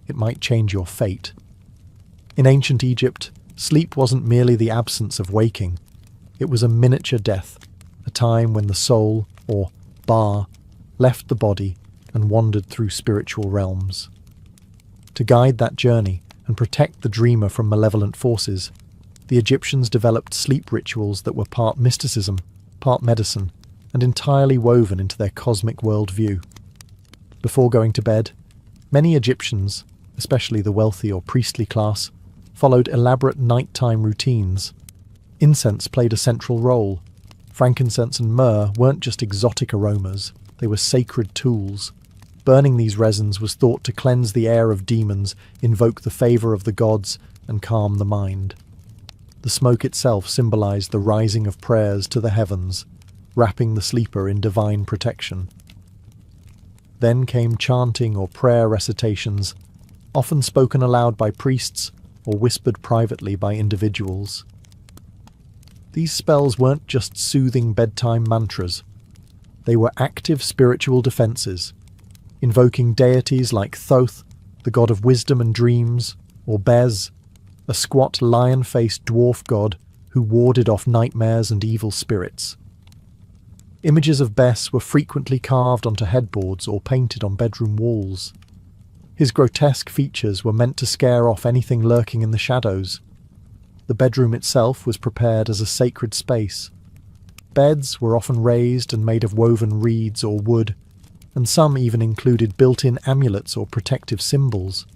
it might change your fate. In ancient Egypt, sleep wasn't merely the absence of waking. It was a miniature death, a time when the soul, or Ba, left the body and wandered through spiritual realms. To guide that journey and protect the dreamer from malevolent forces, the Egyptians developed sleep rituals that were part mysticism, part medicine, and entirely woven into their cosmic worldview. Before going to bed, many Egyptians, especially the wealthy or priestly class, followed elaborate nighttime routines. Incense played a central role. Frankincense and myrrh weren't just exotic aromas, they were sacred tools. Burning these resins was thought to cleanse the air of demons, invoke the favour of the gods, and calm the mind. The smoke itself symbolized the rising of prayers to the heavens, wrapping the sleeper in divine protection. Then came chanting or prayer recitations, often spoken aloud by priests or whispered privately by individuals. These spells weren't just soothing bedtime mantras. They were active spiritual defences, invoking deities like Thoth, the god of wisdom and dreams, or Bez, a squat lion-faced dwarf god who warded off nightmares and evil spirits. Images of Bes were frequently carved onto headboards or painted on bedroom walls. His grotesque features were meant to scare off anything lurking in the shadows. The bedroom itself was prepared as a sacred space. Beds were often raised and made of woven reeds or wood, and some even included built-in amulets or protective symbols.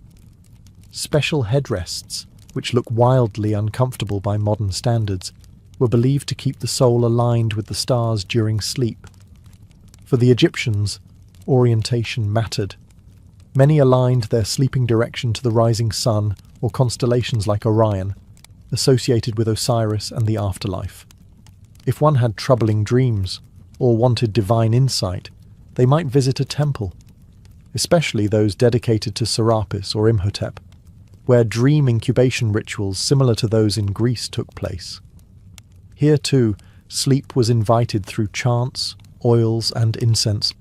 Special headrests, which look wildly uncomfortable by modern standards, were believed to keep the soul aligned with the stars during sleep. For the Egyptians, orientation mattered. Many aligned their sleeping direction to the rising sun or constellations like Orion, associated with Osiris and the afterlife. If one had troubling dreams or wanted divine insight, they might visit a temple, especially those dedicated to Serapis or Imhotep, where dream incubation rituals similar to those in Greece took place. Here too, sleep was invited through chants, oils, and incense,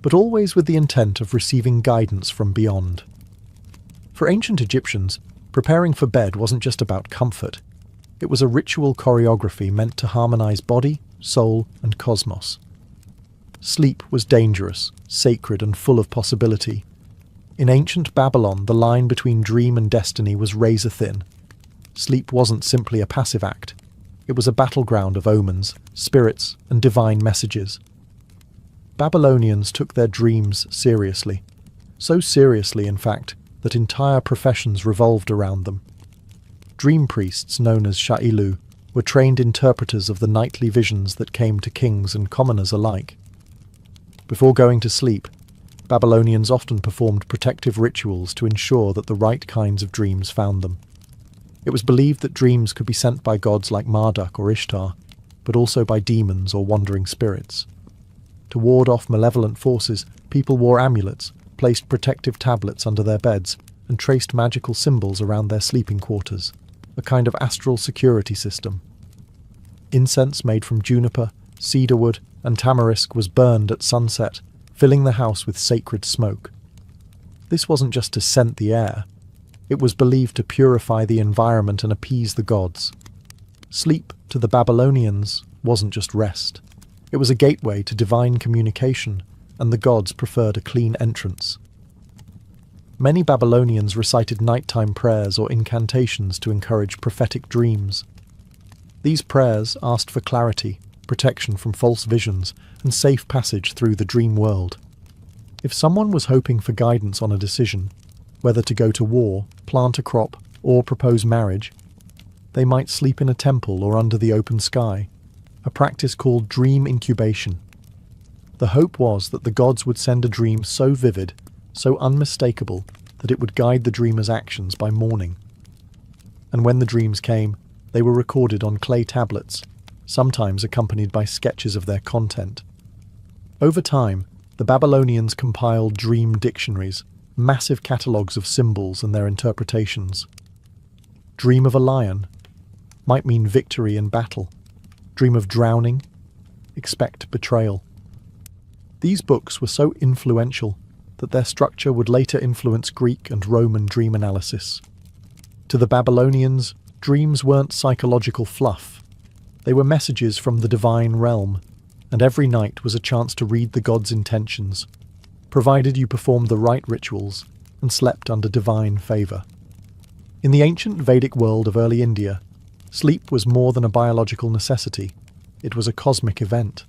but always with the intent of receiving guidance from beyond. For ancient Egyptians, preparing for bed wasn't just about comfort. It was a ritual choreography meant to harmonize body, soul, and cosmos. Sleep was dangerous, sacred, and full of possibility. In ancient Babylon, the line between dream and destiny was razor-thin. Sleep wasn't simply a passive act. It was a battleground of omens, spirits, and divine messages. Babylonians took their dreams seriously. So seriously, in fact, that entire professions revolved around them. Dream priests, known as sha'ilu, were trained interpreters of the nightly visions that came to kings and commoners alike. Before going to sleep, Babylonians often performed protective rituals to ensure that the right kinds of dreams found them. It was believed that dreams could be sent by gods like Marduk or Ishtar, but also by demons or wandering spirits. To ward off malevolent forces, people wore amulets, placed protective tablets under their beds, and traced magical symbols around their sleeping quarters, a kind of astral security system. Incense made from juniper, cedarwood, and tamarisk was burned at sunset, filling the house with sacred smoke. This wasn't just to scent the air. It was believed to purify the environment and appease the gods. Sleep, to the Babylonians, wasn't just rest. It was a gateway to divine communication, and the gods preferred a clean entrance. Many Babylonians recited nighttime prayers or incantations to encourage prophetic dreams. These prayers asked for clarity, protection from false visions, and safe passage through the dream world. If someone was hoping for guidance on a decision, whether to go to war, plant a crop, or propose marriage, they might sleep in a temple or under the open sky, a practice called dream incubation. The hope was that the gods would send a dream so vivid, so unmistakable, that it would guide the dreamer's actions by morning. And when the dreams came, they were recorded on clay tablets, sometimes accompanied by sketches of their content. Over time, the Babylonians compiled dream dictionaries, massive catalogues of symbols and their interpretations. Dream of a lion might mean victory in battle. Dream of drowning, expect betrayal. These books were so influential that their structure would later influence Greek and Roman dream analysis. To the Babylonians, dreams weren't psychological fluff. They were messages from the divine realm, and every night was a chance to read the gods' intentions, provided you performed the right rituals and slept under divine favour. In the ancient Vedic world of early India, sleep was more than a biological necessity. It was a cosmic event.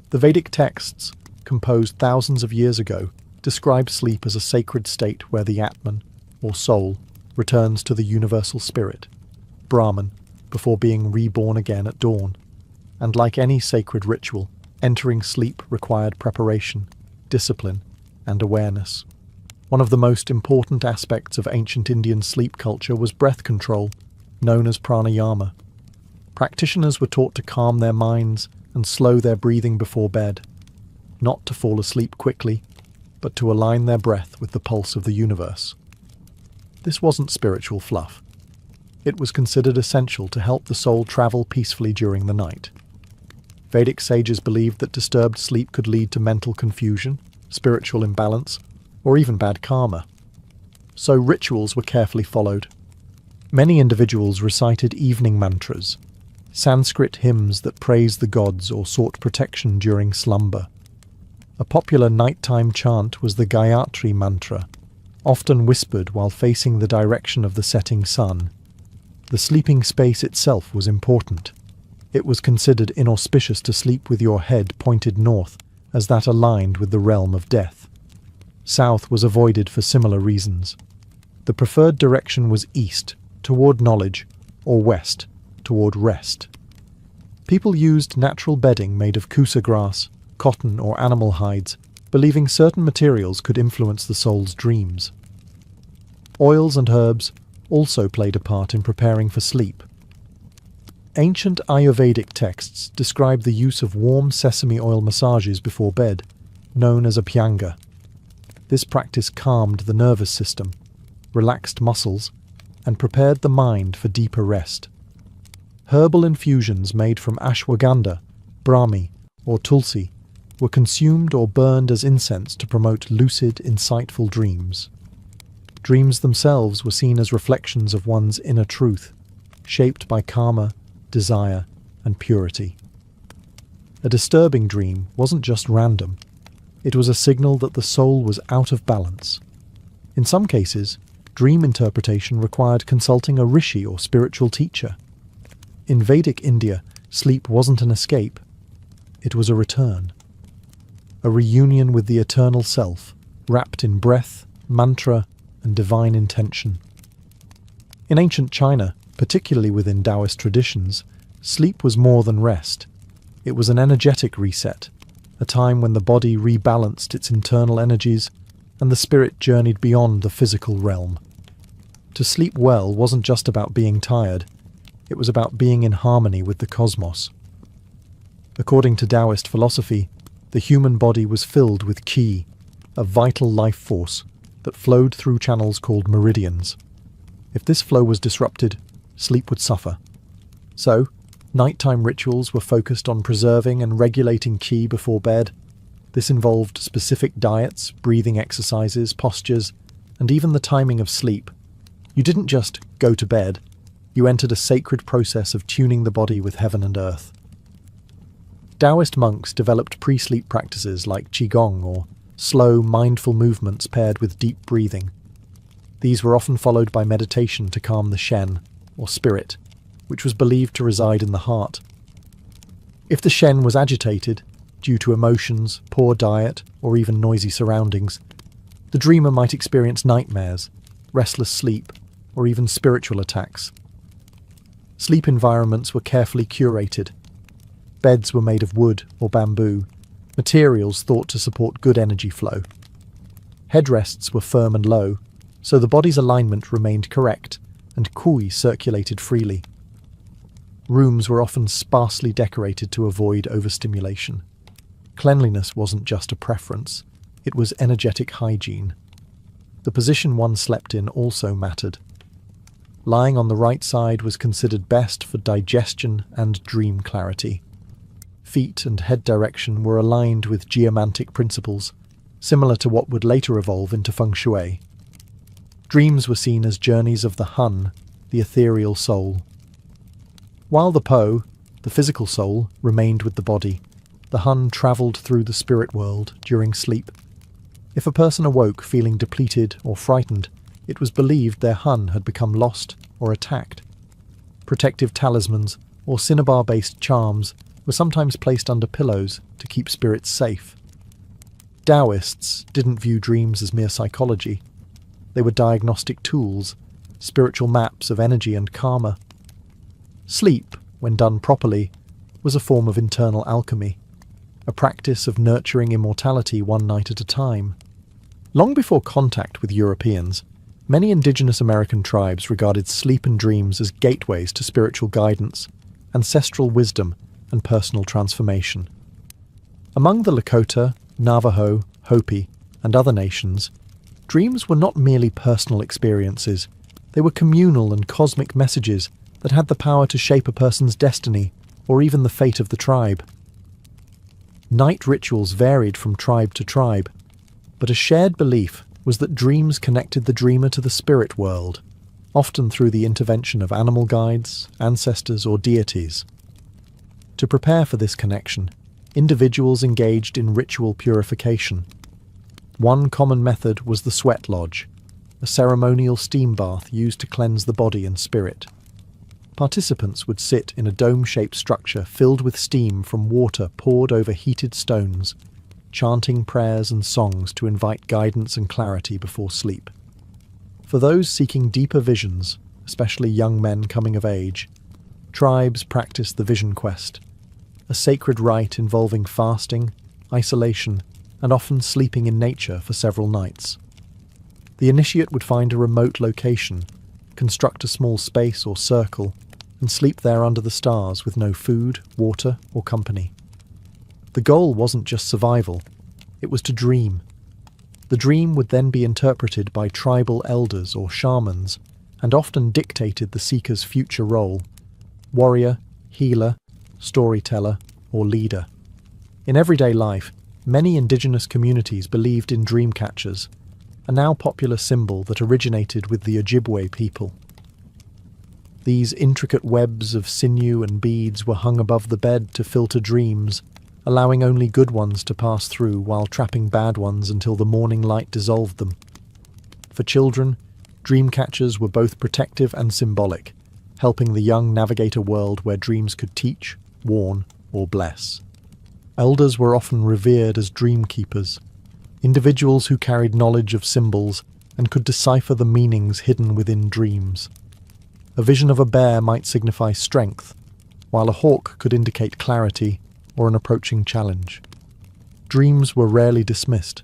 The Vedic texts, composed thousands of years ago, describe sleep as a sacred state where the Atman, or soul, returns to the universal spirit, Brahman, before being reborn again at dawn. And like any sacred ritual, entering sleep required preparation, discipline, and awareness. One of the most important aspects of ancient Indian sleep culture was breath control, known as pranayama. Practitioners were taught to calm their minds and slow their breathing before bed, not to fall asleep quickly, but to align their breath with the pulse of the universe. This wasn't spiritual fluff. It was considered essential to help the soul travel peacefully during the night. Vedic sages believed that disturbed sleep could lead to mental confusion, spiritual imbalance, or even bad karma. So rituals were carefully followed. Many individuals recited evening mantras, Sanskrit hymns that praised the gods or sought protection during slumber. A popular nighttime chant was the Gayatri mantra, often whispered while facing the direction of the setting sun. The sleeping space itself was important. It was considered inauspicious to sleep with your head pointed north, as that aligned with the realm of death. South was avoided for similar reasons. The preferred direction was east, toward knowledge, or west, toward rest. People used natural bedding made of kusa grass, cotton, or animal hides, believing certain materials could influence the soul's dreams. Oils and herbs also played a part in preparing for sleep. Ancient Ayurvedic texts describe the use of warm sesame oil massages before bed, known as abhyanga. This practice calmed the nervous system, relaxed muscles, and prepared the mind for deeper rest. Herbal infusions made from ashwagandha, brahmi, or tulsi were consumed or burned as incense to promote lucid, insightful dreams. Dreams themselves were seen as reflections of one's inner truth, shaped by karma, desire, and purity. A disturbing dream wasn't just random. It was a signal that the soul was out of balance. In some cases, dream interpretation required consulting a rishi or spiritual teacher. In Vedic India, sleep wasn't an escape. It was a return. A reunion with the eternal self, wrapped in breath, mantra, and divine intention. In ancient China, particularly within Taoist traditions, sleep was more than rest. It was an energetic reset, a time when the body rebalanced its internal energies and the spirit journeyed beyond the physical realm. To sleep well wasn't just about being tired, it was about being in harmony with the cosmos. According to Taoist philosophy, the human body was filled with qi, a vital life force that flowed through channels called meridians. If this flow was disrupted, sleep would suffer. So, nighttime rituals were focused on preserving and regulating qi before bed. This involved specific diets, breathing exercises, postures, and even the timing of sleep. You didn't just go to bed, you entered a sacred process of tuning the body with heaven and earth. Taoist monks developed pre-sleep practices like qigong or slow, mindful movements paired with deep breathing. These were often followed by meditation to calm the shen, or spirit, which was believed to reside in the heart. If the Shen was agitated, due to emotions, poor diet, or even noisy surroundings, the dreamer might experience nightmares, restless sleep, or even spiritual attacks. Sleep environments were carefully curated. Beds were made of wood or bamboo, materials thought to support good energy flow. Headrests were firm and low, so the body's alignment remained correct and kui circulated freely. Rooms were often sparsely decorated to avoid overstimulation. Cleanliness wasn't just a preference, it was energetic hygiene. The position one slept in also mattered. Lying on the right side was considered best for digestion and dream clarity. Feet and head direction were aligned with geomantic principles, similar to what would later evolve into feng shui. Dreams were seen as journeys of the hun, the ethereal soul. While the po, the physical soul, remained with the body, the hun travelled through the spirit world during sleep. If a person awoke feeling depleted or frightened, it was believed their hun had become lost or attacked. Protective talismans or cinnabar-based charms were sometimes placed under pillows to keep spirits safe. Taoists didn't view dreams as mere psychology. They were diagnostic tools, spiritual maps of energy and karma. Sleep, when done properly, was a form of internal alchemy, a practice of nurturing immortality one night at a time. Long before contact with Europeans, many indigenous American tribes regarded sleep and dreams as gateways to spiritual guidance, ancestral wisdom, and personal transformation. Among the Lakota, Navajo, Hopi, and other nations, dreams were not merely personal experiences, they were communal and cosmic messages that had the power to shape a person's destiny or even the fate of the tribe. Night rituals varied from tribe to tribe, but a shared belief was that dreams connected the dreamer to the spirit world, often through the intervention of animal guides, ancestors, or deities. To prepare for this connection, individuals engaged in ritual purification. One common method was the sweat lodge, a ceremonial steam bath used to cleanse the body and spirit. Participants would sit in a dome-shaped structure filled with steam from water poured over heated stones, chanting prayers and songs to invite guidance and clarity before sleep. For those seeking deeper visions, especially young men coming of age, tribes practiced the vision quest, a sacred rite involving fasting, isolation, and often sleeping in nature for several nights. The initiate would find a remote location, construct a small space or circle, and sleep there under the stars with no food, water, or company. The goal wasn't just survival, it was to dream. The dream would then be interpreted by tribal elders or shamans, and often dictated the seeker's future role: warrior, healer, storyteller, or leader. In everyday life, many indigenous communities believed in dream catchers, a now popular symbol that originated with the Ojibwe people. These intricate webs of sinew and beads were hung above the bed to filter dreams, allowing only good ones to pass through while trapping bad ones until the morning light dissolved them. For children, dream catchers were both protective and symbolic, helping the young navigate a world where dreams could teach, warn, or bless. Elders were often revered as dream keepers, individuals who carried knowledge of symbols and could decipher the meanings hidden within dreams. A vision of a bear might signify strength, while a hawk could indicate clarity or an approaching challenge. Dreams were rarely dismissed.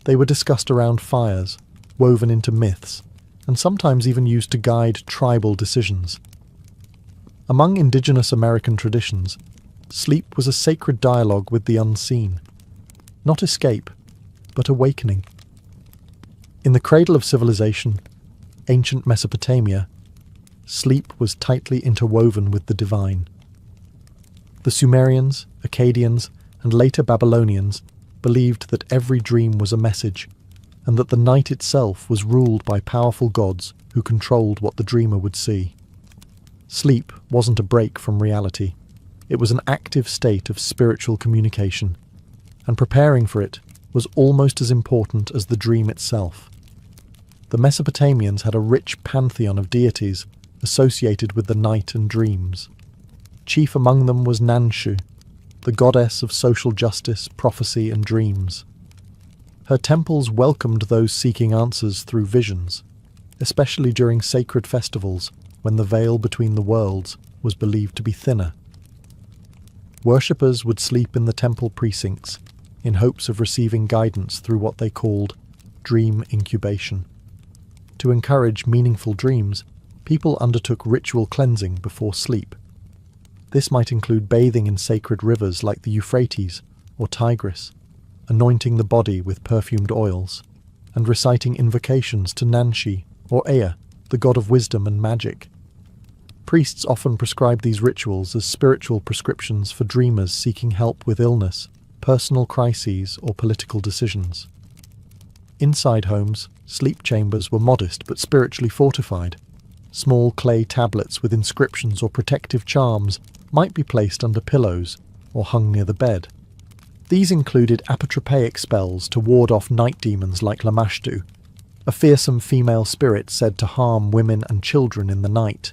They were discussed around fires, woven into myths, and sometimes even used to guide tribal decisions. Among indigenous American traditions, sleep was a sacred dialogue with the unseen. Not escape, but awakening. In the cradle of civilization, ancient Mesopotamia, sleep was tightly interwoven with the divine. The Sumerians, Akkadians, and later Babylonians believed that every dream was a message, and that the night itself was ruled by powerful gods who controlled what the dreamer would see. Sleep wasn't a break from reality. It was an active state of spiritual communication, and preparing for it was almost as important as the dream itself. The Mesopotamians had a rich pantheon of deities associated with the night and dreams. Chief among them was Nanshu, the goddess of social justice, prophecy, and dreams. Her temples welcomed those seeking answers through visions, especially during sacred festivals when the veil between the worlds was believed to be thinner. Worshippers would sleep in the temple precincts in hopes of receiving guidance through what they called dream incubation. To encourage meaningful dreams, people undertook ritual cleansing before sleep. This might include bathing in sacred rivers like the Euphrates or Tigris, anointing the body with perfumed oils, and reciting invocations to Nanshi or Ea, the god of wisdom and magic. Priests often prescribed these rituals as spiritual prescriptions for dreamers seeking help with illness, personal crises, or political decisions. Inside homes, sleep chambers were modest but spiritually fortified. Small clay tablets with inscriptions or protective charms might be placed under pillows or hung near the bed. These included apotropaic spells to ward off night demons like Lamashtu, a fearsome female spirit said to harm women and children in the night.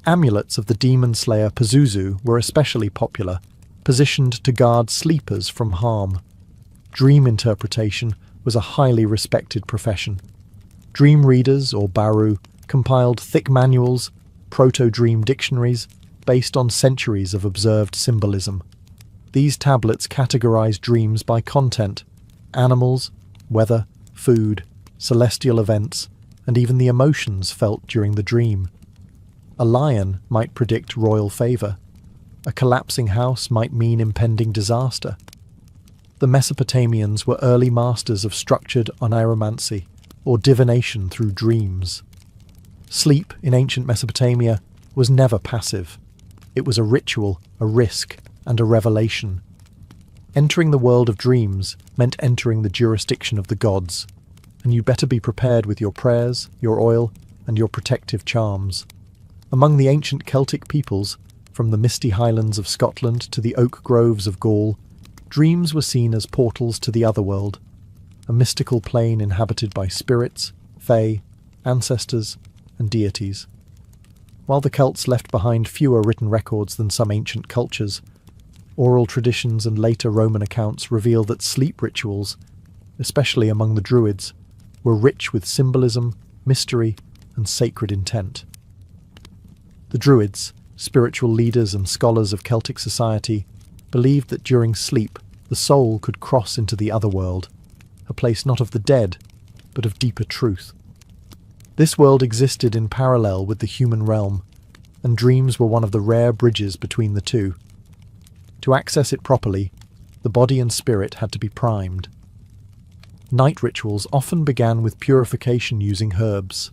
Amulets of the demon slayer Pazuzu were especially popular, positioned to guard sleepers from harm. Dream interpretation was a highly respected profession. Dream readers, or baru, compiled thick manuals, proto-dream dictionaries, based on centuries of observed symbolism. These tablets categorized dreams by content: animals, weather, food, celestial events, and even the emotions felt during the dream. A lion might predict royal favor. A collapsing house might mean impending disaster. The Mesopotamians were early masters of structured oneiromancy, or divination through dreams. Sleep in ancient Mesopotamia was never passive. It was a ritual, a risk, and a revelation. Entering the world of dreams meant entering the jurisdiction of the gods, and you'd better be prepared with your prayers, your oil, and your protective charms. Among the ancient Celtic peoples, from the misty highlands of Scotland to the oak groves of Gaul, dreams were seen as portals to the otherworld, a mystical plane inhabited by spirits, fae, ancestors, and deities. While the Celts left behind fewer written records than some ancient cultures, oral traditions and later Roman accounts reveal that sleep rituals, especially among the Druids, were rich with symbolism, mystery, and sacred intent. The Druids, spiritual leaders and scholars of Celtic society, believed that during sleep the soul could cross into the otherworld, a place not of the dead, but of deeper truth. This world existed in parallel with the human realm, and dreams were one of the rare bridges between the two. To access it properly, the body and spirit had to be primed. Night rituals often began with purification using herbs.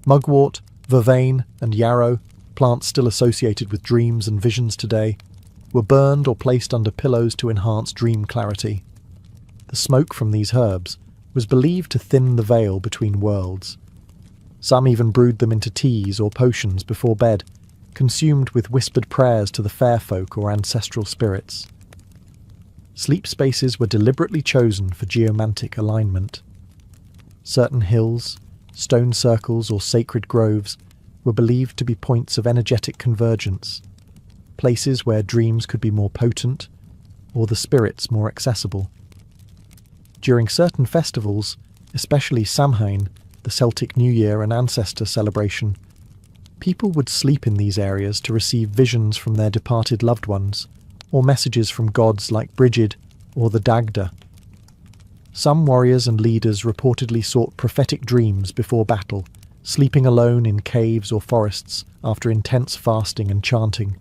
Mugwort, vervain, and yarrow, plants still associated with dreams and visions today, were burned or placed under pillows to enhance dream clarity. The smoke from these herbs was believed to thin the veil between worlds. Some even brewed them into teas or potions before bed, consumed with whispered prayers to the fair folk or ancestral spirits. Sleep spaces were deliberately chosen for geomantic alignment. Certain hills, stone circles, or sacred groves were believed to be points of energetic convergence, places where dreams could be more potent or the spirits more accessible. During certain festivals, especially Samhain, the Celtic New Year and ancestor celebration, people would sleep in these areas to receive visions from their departed loved ones, or messages from gods like Brigid or the Dagda. Some warriors and leaders reportedly sought prophetic dreams before battle, sleeping alone in caves or forests after intense fasting and chanting.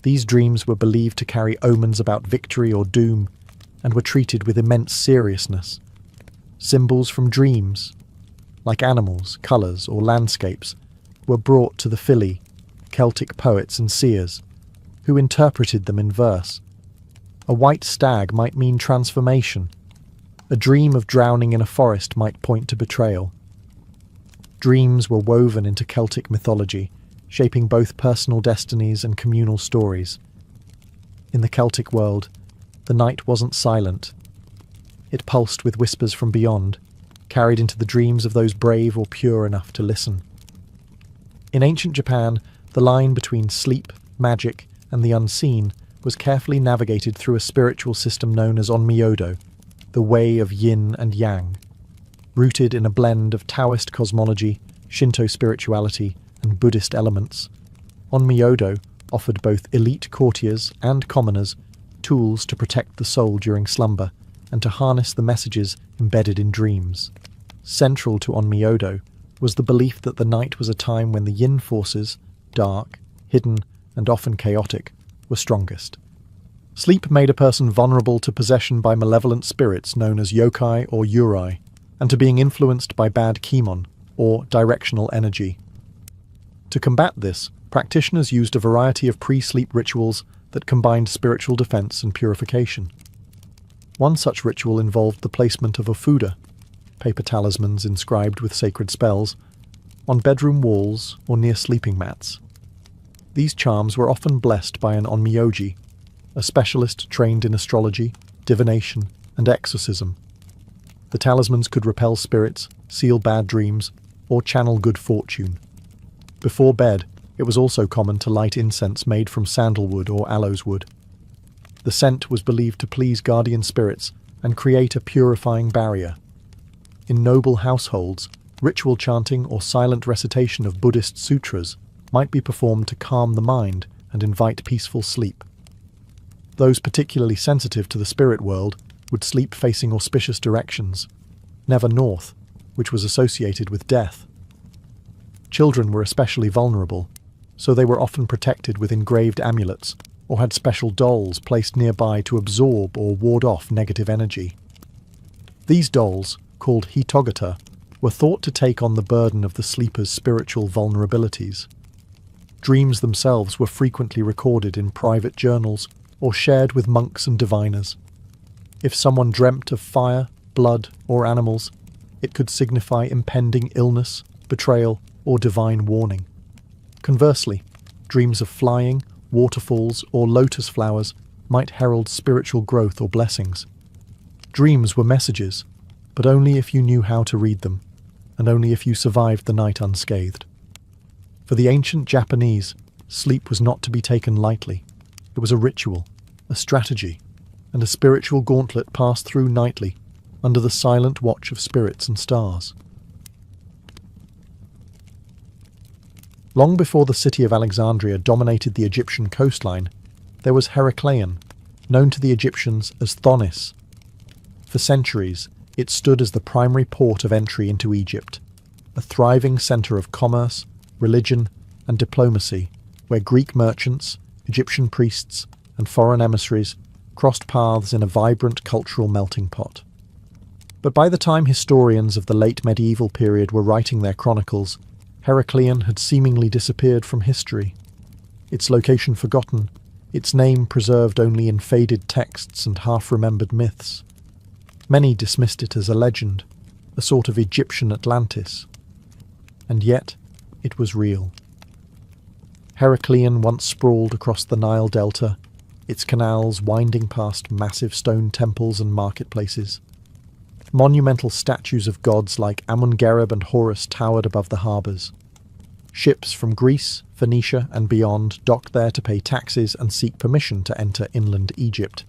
These dreams were believed to carry omens about victory or doom, and were treated with immense seriousness. Symbols from dreams, like animals, colours, or landscapes, were brought to the Fili, Celtic poets and seers, who interpreted them in verse. A white stag might mean transformation. A dream of drowning in a forest might point to betrayal. Dreams were woven into Celtic mythology, shaping both personal destinies and communal stories. In the Celtic world, the night wasn't silent. It pulsed with whispers from beyond, carried into the dreams of those brave or pure enough to listen. In ancient Japan, the line between sleep, magic, and the unseen was carefully navigated through a spiritual system known as Onmyodo, the way of yin and yang. Rooted in a blend of Taoist cosmology, Shinto spirituality, and Buddhist elements, Onmyodo offered both elite courtiers and commoners tools to protect the soul during slumber and to harness the messages embedded in dreams. Central to Onmyodo was the belief that the night was a time when the yin forces, dark, hidden, and often chaotic, were strongest. Sleep made a person vulnerable to possession by malevolent spirits known as yokai or yurei, and to being influenced by bad kimon, or directional energy. To combat this, practitioners used a variety of pre-sleep rituals that combined spiritual defense and purification. One such ritual involved the placement of ofuda, paper talismans inscribed with sacred spells, on bedroom walls or near sleeping mats. These charms were often blessed by an onmyoji, a specialist trained in astrology, divination, and exorcism. The talismans could repel spirits, seal bad dreams, or channel good fortune. Before bed, it was also common to light incense made from sandalwood or aloes wood. The scent was believed to please guardian spirits and create a purifying barrier. In noble households, ritual chanting or silent recitation of Buddhist sutras might be performed to calm the mind and invite peaceful sleep. Those particularly sensitive to the spirit world would sleep facing auspicious directions, never north, which was associated with death. Children were especially vulnerable, so they were often protected with engraved amulets or had special dolls placed nearby to absorb or ward off negative energy. These dolls, called hitogata, were thought to take on the burden of the sleeper's spiritual vulnerabilities. Dreams themselves were frequently recorded in private journals or shared with monks and diviners. If someone dreamt of fire, blood, or animals, it could signify impending illness, betrayal, or divine warning. Conversely, dreams of flying, waterfalls, or lotus flowers might herald spiritual growth or blessings. Dreams were messages, but only if you knew how to read them, and only if you survived the night unscathed. For the ancient Japanese, sleep was not to be taken lightly. It was a ritual, a strategy, and a spiritual gauntlet passed through nightly under the silent watch of spirits and stars. Long before the city of Alexandria dominated the Egyptian coastline, there was Heracleion, known to the Egyptians as Thonis. For centuries, it stood as the primary port of entry into Egypt, a thriving centre of commerce, religion, and diplomacy, where Greek merchants, Egyptian priests, and foreign emissaries crossed paths in a vibrant cultural melting pot. But by the time historians of the late medieval period were writing their chronicles, Heracleion had seemingly disappeared from history. Its location forgotten, its name preserved only in faded texts and half-remembered myths. Many dismissed it as a legend, a sort of Egyptian Atlantis. And yet, it was real. Heracleion once sprawled across the Nile Delta, its canals winding past massive stone temples and marketplaces. Monumental statues of gods like Amun-Gereb and Horus towered above the harbours. Ships from Greece, Phoenicia and beyond docked there to pay taxes and seek permission to enter inland Egypt.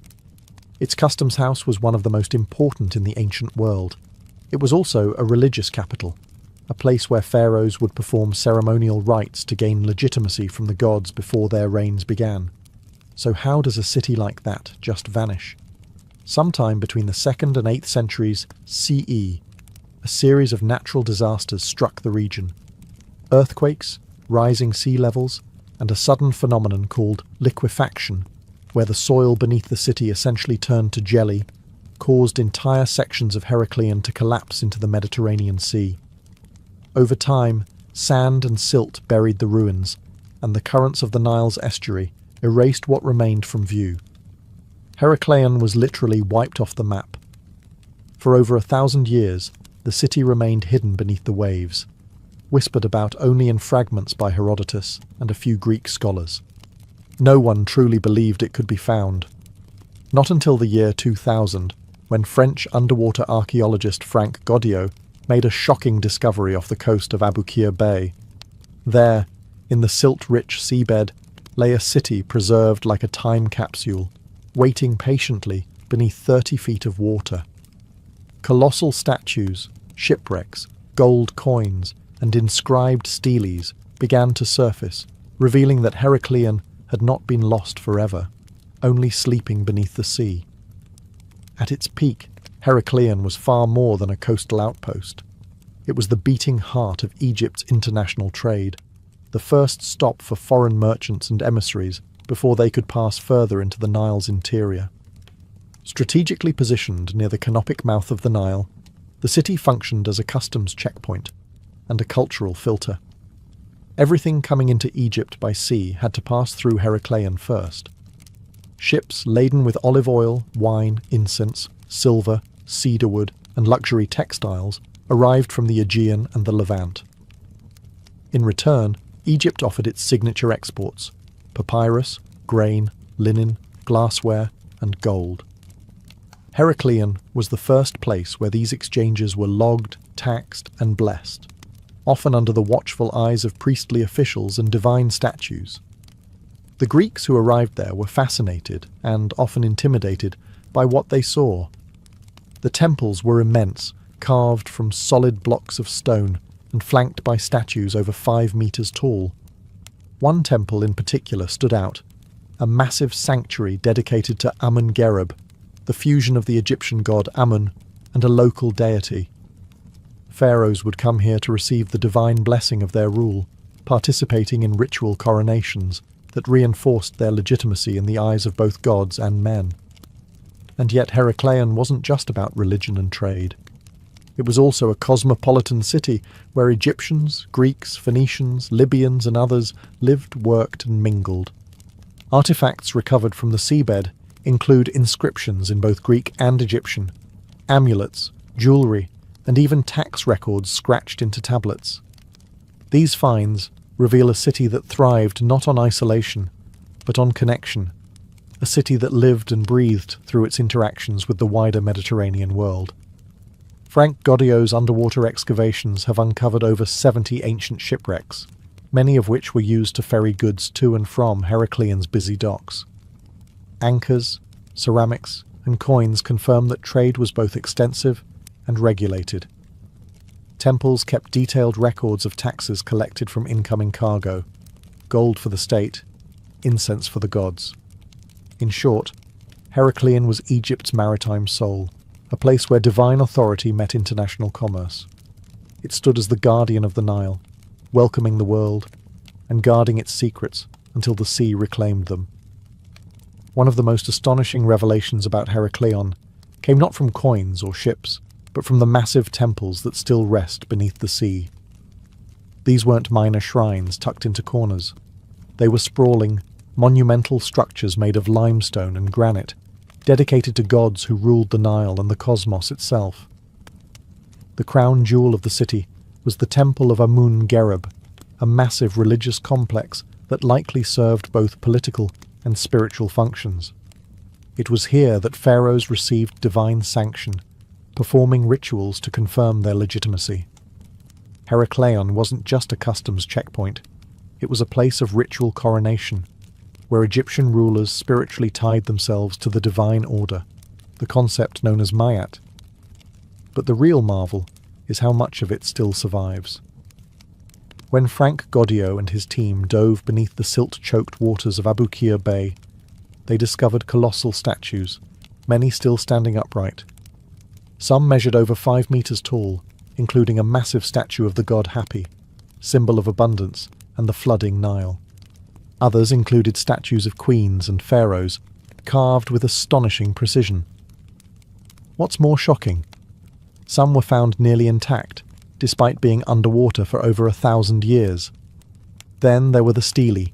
Its customs house was one of the most important in the ancient world. It was also a religious capital, a place where pharaohs would perform ceremonial rites to gain legitimacy from the gods before their reigns began. So how does a city like that just vanish? Sometime between the 2nd and 8th centuries CE, a series of natural disasters struck the region. Earthquakes, rising sea levels, and a sudden phenomenon called liquefaction, where the soil beneath the city essentially turned to jelly, caused entire sections of Heracleion to collapse into the Mediterranean Sea. Over time, sand and silt buried the ruins, and the currents of the Nile's estuary erased what remained from view. Heracleion was literally wiped off the map. For over 1,000 years, the city remained hidden beneath the waves, whispered about only in fragments by Herodotus and a few Greek scholars. No one truly believed it could be found. Not until the year 2000, when French underwater archaeologist Frank Goddio made a shocking discovery off the coast of Aboukir Bay. There, in the silt-rich seabed, lay a city preserved like a time capsule, waiting patiently beneath 30 feet of water. Colossal statues, shipwrecks, gold coins, and inscribed steles began to surface, revealing that Heracleion had not been lost forever, only sleeping beneath the sea. At its peak, Heracleion was far more than a coastal outpost. It was the beating heart of Egypt's international trade, the first stop for foreign merchants and emissaries before they could pass further into the Nile's interior. Strategically positioned near the canopic mouth of the Nile, the city functioned as a customs checkpoint and a cultural filter. Everything coming into Egypt by sea had to pass through Heracleion first. Ships laden with olive oil, wine, incense, silver, cedarwood, and luxury textiles arrived from the Aegean and the Levant. In return, Egypt offered its signature exports: papyrus, grain, linen, glassware, and gold. Heracleion was the first place where these exchanges were logged, taxed, and blessed, often under the watchful eyes of priestly officials and divine statues. The Greeks who arrived there were fascinated and often intimidated by what they saw. The temples were immense, carved from solid blocks of stone and flanked by statues over 5 meters tall. One temple in particular stood out, a massive sanctuary dedicated to Amun-Gereb, the fusion of the Egyptian god Amun and a local deity. Pharaohs would come here to receive the divine blessing of their rule, participating in ritual coronations that reinforced their legitimacy in the eyes of both gods and men. And yet Heracleion wasn't just about religion and trade. It was also a cosmopolitan city where Egyptians, Greeks, Phoenicians, Libyans and others lived, worked and mingled. Artifacts recovered from the seabed include inscriptions in both Greek and Egyptian, amulets, jewellery, and even tax records scratched into tablets. These finds reveal a city that thrived not on isolation, but on connection, a city that lived and breathed through its interactions with the wider Mediterranean world. Frank Goddeau's underwater excavations have uncovered over 70 ancient shipwrecks, many of which were used to ferry goods to and from Heracleion's busy docks. Anchors, ceramics, and coins confirm that trade was both extensive and regulated. Temples kept detailed records of taxes collected from incoming cargo, gold for the state, incense for the gods. In short, Heracleion was Egypt's maritime soul, a place where divine authority met international commerce. It stood as the guardian of the Nile, welcoming the world and guarding its secrets until the sea reclaimed them. One of the most astonishing revelations about Heracleion came not from coins or ships, but from the massive temples that still rest beneath the sea. These weren't minor shrines tucked into corners. They were sprawling, monumental structures made of limestone and granite, dedicated to gods who ruled the Nile and the cosmos itself. The crown jewel of the city was the Temple of Amun-Gereb, a massive religious complex that likely served both political and spiritual functions. It was here that pharaohs received divine sanction, performing rituals to confirm their legitimacy. Heracleion wasn't just a customs checkpoint, it was a place of ritual coronation, where Egyptian rulers spiritually tied themselves to the divine order, the concept known as Mayat. But the real marvel is how much of it still survives. When Frank Goddeau and his team dove beneath the silt-choked waters of Abukir Bay, they discovered colossal statues, many still standing upright. Some measured over 5 meters tall, including a massive statue of the god Hapi, symbol of abundance and the flooding Nile. Others included statues of queens and pharaohs, carved with astonishing precision. What's more shocking? Some were found nearly intact, despite being underwater for over 1,000 years. Then there were the stelae,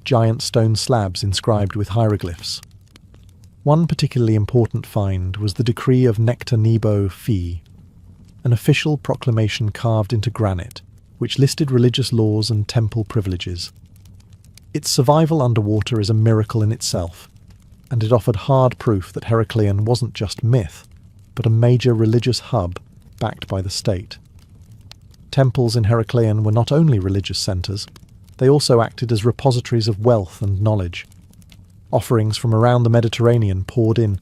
giant stone slabs inscribed with hieroglyphs. One particularly important find was the Decree of Nectar Nebo Phi, an official proclamation carved into granite, which listed religious laws and temple privileges. Its survival underwater is a miracle in itself, and it offered hard proof that Heracleion wasn't just myth, but a major religious hub backed by the state. Temples in Heracleion were not only religious centres, They also acted as repositories of wealth and knowledge. Offerings from around the Mediterranean poured in: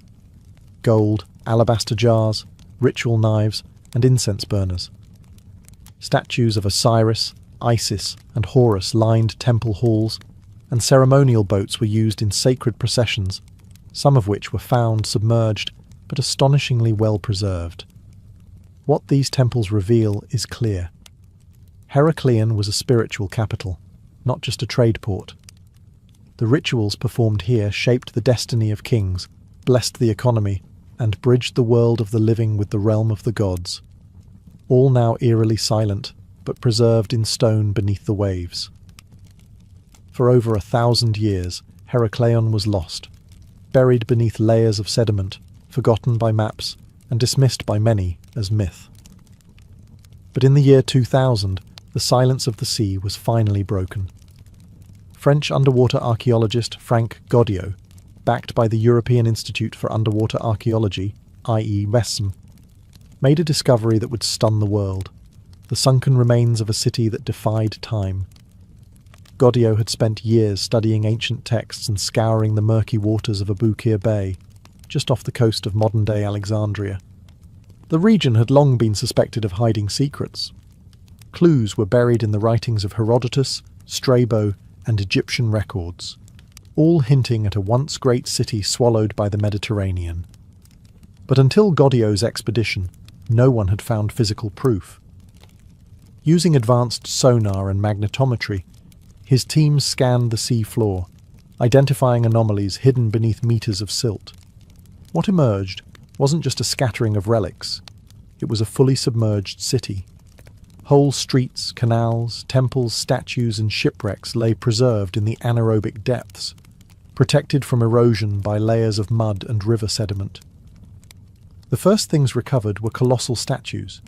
gold, alabaster jars, ritual knives, and incense burners. Statues of Osiris, Isis, and Horus lined temple halls, and ceremonial boats were used in sacred processions, some of which were found submerged but astonishingly well preserved. What these temples reveal is clear. Heracleion was a spiritual capital, not just a trade port. The rituals performed here shaped the destiny of kings, blessed the economy, and bridged the world of the living with the realm of the gods. All now eerily silent, but preserved in stone beneath the waves. For over 1,000 years, Heracleion was lost, buried beneath layers of sediment, forgotten by maps, and dismissed by many as myth. But in the year 2000, the silence of the sea was finally broken. French underwater archaeologist Frank Goddio, backed by the European Institute for Underwater Archaeology, INBRED, made a discovery that would stun the world: the sunken remains of a city that defied time. Goddio had spent years studying ancient texts and scouring the murky waters of Abukir Bay, just off the coast of modern-day Alexandria. The region had long been suspected of hiding secrets. Clues were buried in the writings of Herodotus, Strabo, and Egyptian records, all hinting at a once great city swallowed by the Mediterranean. But until Goddio's expedition, no one had found physical proof. Using advanced sonar and magnetometry, his team scanned the sea floor, identifying anomalies hidden beneath meters of silt. What emerged wasn't just a scattering of relics. It was a fully submerged city. Whole streets, canals, temples, statues, and shipwrecks lay preserved in the anaerobic depths, protected from erosion by layers of mud and river sediment. The first things recovered were colossal statues,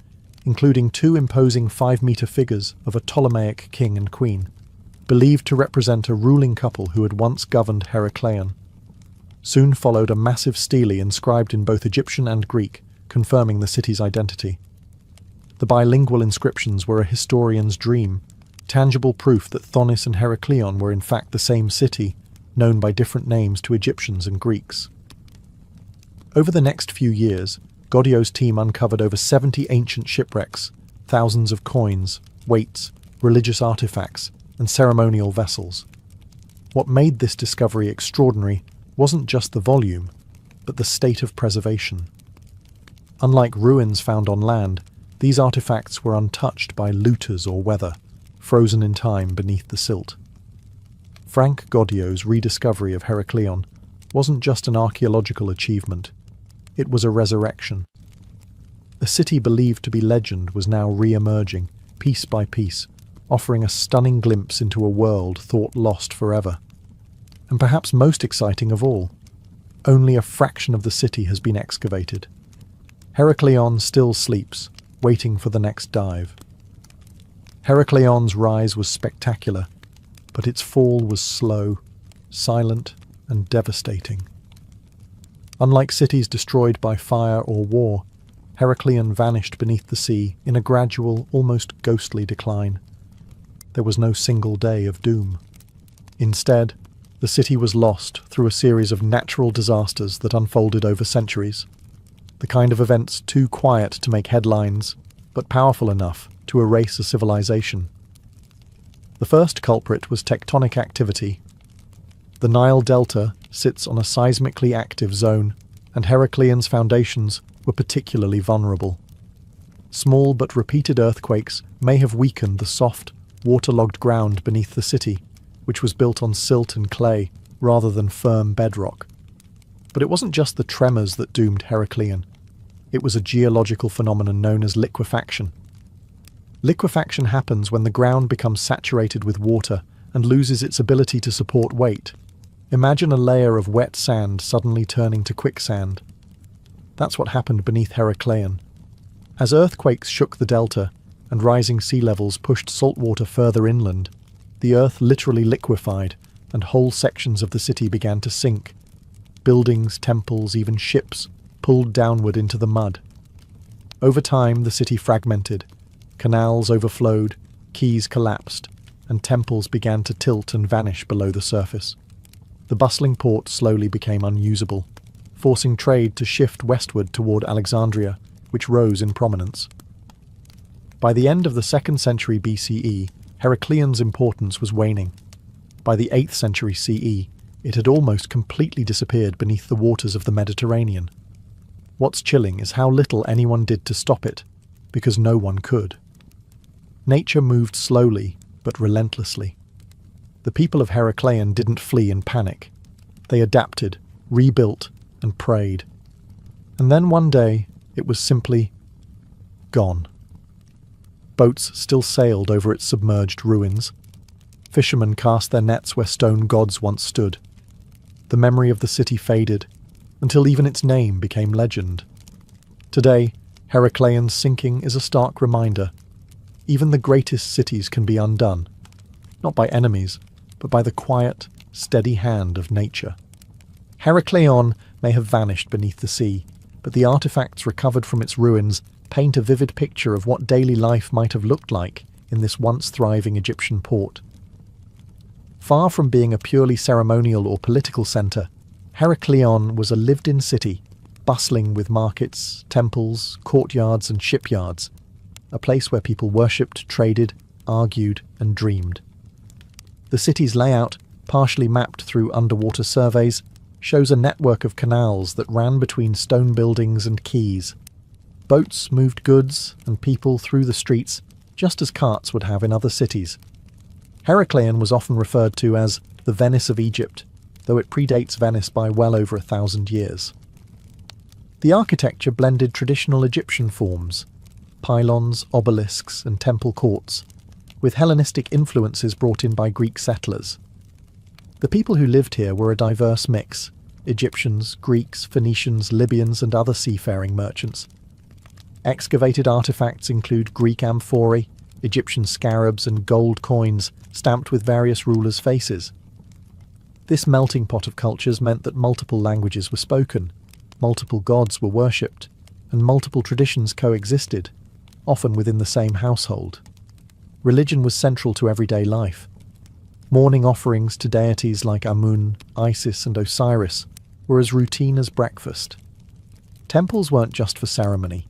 including 2 imposing 5-meter figures of a Ptolemaic king and queen, believed to represent a ruling couple who had once governed Heracleion. Soon followed a massive stele inscribed in both Egyptian and Greek, confirming the city's identity. The bilingual inscriptions were a historian's dream, tangible proof that Thonis and Heracleion were in fact the same city, known by different names to Egyptians and Greeks. Over the next few years, Goddio's team uncovered over 70 ancient shipwrecks, thousands of coins, weights, religious artifacts, and ceremonial vessels. What made this discovery extraordinary wasn't just the volume, but the state of preservation. Unlike ruins found on land, these artifacts were untouched by looters or weather, frozen in time beneath the silt. Frank Goddio's rediscovery of Heracleion wasn't just an archaeological achievement, it was a resurrection. A city believed to be legend was now re-emerging, piece by piece, offering a stunning glimpse into a world thought lost forever. And perhaps most exciting of all, only a fraction of the city has been excavated. Heracleion still sleeps, waiting for the next dive. Heracleion's rise was spectacular, but its fall was slow, silent, and devastating. Unlike cities destroyed by fire or war, Heracleion vanished beneath the sea in a gradual, almost ghostly decline. There was no single day of doom. Instead, the city was lost through a series of natural disasters that unfolded over centuries, the kind of events too quiet to make headlines, but powerful enough to erase a civilization. The first culprit was tectonic activity. The Nile Delta sits on a seismically active zone, and Heracleion's foundations were particularly vulnerable. Small but repeated earthquakes may have weakened the soft, waterlogged ground beneath the city, which was built on silt and clay rather than firm bedrock. But it wasn't just the tremors that doomed Heracleion. It was a geological phenomenon known as liquefaction. Liquefaction happens when the ground becomes saturated with water and loses its ability to support weight. Imagine a layer of wet sand suddenly turning to quicksand. That's what happened beneath Heracleion. As earthquakes shook the delta and rising sea levels pushed salt water further inland, the earth literally liquefied and whole sections of the city began to sink. Buildings, temples, even ships pulled downward into the mud. Over time, the city fragmented. Canals overflowed, quays collapsed, and temples began to tilt and vanish below the surface. The bustling port slowly became unusable, forcing trade to shift westward toward Alexandria, which rose in prominence. By the end of the 2nd century BCE, Heracleon's importance was waning. By the 8th century CE, it had almost completely disappeared beneath the waters of the Mediterranean. What's chilling is how little anyone did to stop it, because no one could. Nature moved slowly, but relentlessly. The people of Heracleion didn't flee in panic. They adapted, rebuilt, and prayed. And then one day, it was simply gone. Boats still sailed over its submerged ruins. Fishermen cast their nets where stone gods once stood. The memory of the city faded, until even its name became legend. Today, Heracleion's sinking is a stark reminder. Even the greatest cities can be undone, not by enemies, but by the quiet, steady hand of nature. Heracleion may have vanished beneath the sea, but the artifacts recovered from its ruins paint a vivid picture of what daily life might have looked like in this once thriving Egyptian port. Far from being a purely ceremonial or political centre, Heracleion was a lived-in city, bustling with markets, temples, courtyards and shipyards, a place where people worshipped, traded, argued and dreamed. The city's layout, partially mapped through underwater surveys, shows a network of canals that ran between stone buildings and quays. Boats moved goods and people through the streets, just as carts would have in other cities. Heracleion was often referred to as the Venice of Egypt, though it predates Venice by well over 1,000 years. The architecture blended traditional Egyptian forms, pylons, obelisks, and temple courts, with Hellenistic influences brought in by Greek settlers. The people who lived here were a diverse mix: Egyptians, Greeks, Phoenicians, Libyans, and other seafaring merchants. Excavated artifacts include Greek amphorae, Egyptian scarabs, and gold coins stamped with various rulers' faces. This melting pot of cultures meant that multiple languages were spoken, multiple gods were worshipped, and multiple traditions coexisted, often within the same household. Religion was central to everyday life. Morning offerings to deities like Amun, Isis, and Osiris were as routine as breakfast. Temples weren't just for ceremony.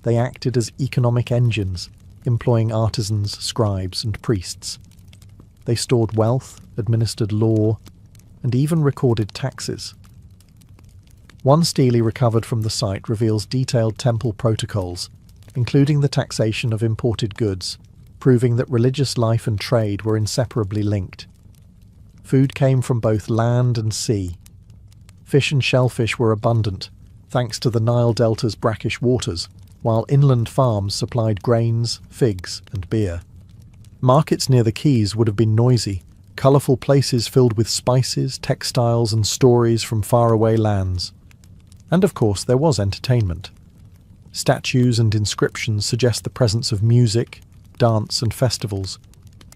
They acted as economic engines, employing artisans, scribes, and priests. They stored wealth, administered law, and even recorded taxes. One stele recovered from the site reveals detailed temple protocols, including the taxation of imported goods, proving that religious life and trade were inseparably linked. Food came from both land and sea. Fish and shellfish were abundant, thanks to the Nile Delta's brackish waters, while inland farms supplied grains, figs, and beer. Markets near the quays would have been noisy, colourful places filled with spices, textiles, and stories from faraway lands. And of course, there was entertainment. Statues and inscriptions suggest the presence of music, dance, and festivals,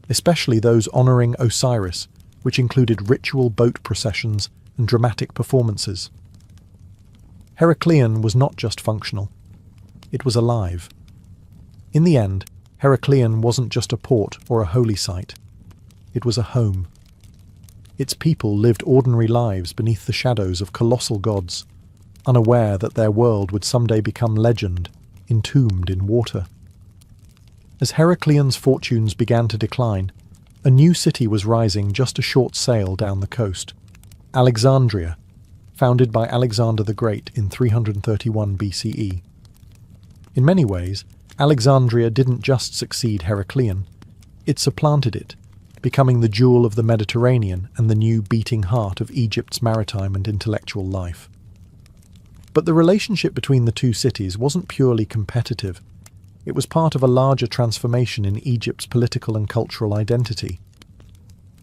especially those honouring Osiris, which included ritual boat processions and dramatic performances. Heracleion was not just functional. It was alive. In the end, Heracleion wasn't just a port or a holy site. It was a home. Its people lived ordinary lives beneath the shadows of colossal gods, unaware that their world would someday become legend, entombed in water. As Heracleion's fortunes began to decline, a new city was rising just a short sail down the coast: Alexandria, founded by Alexander the Great in 331 BCE. In many ways, Alexandria didn't just succeed Heracleion, it supplanted it, becoming the jewel of the Mediterranean and the new beating heart of Egypt's maritime and intellectual life. But the relationship between the two cities wasn't purely competitive. It was part of a larger transformation in Egypt's political and cultural identity.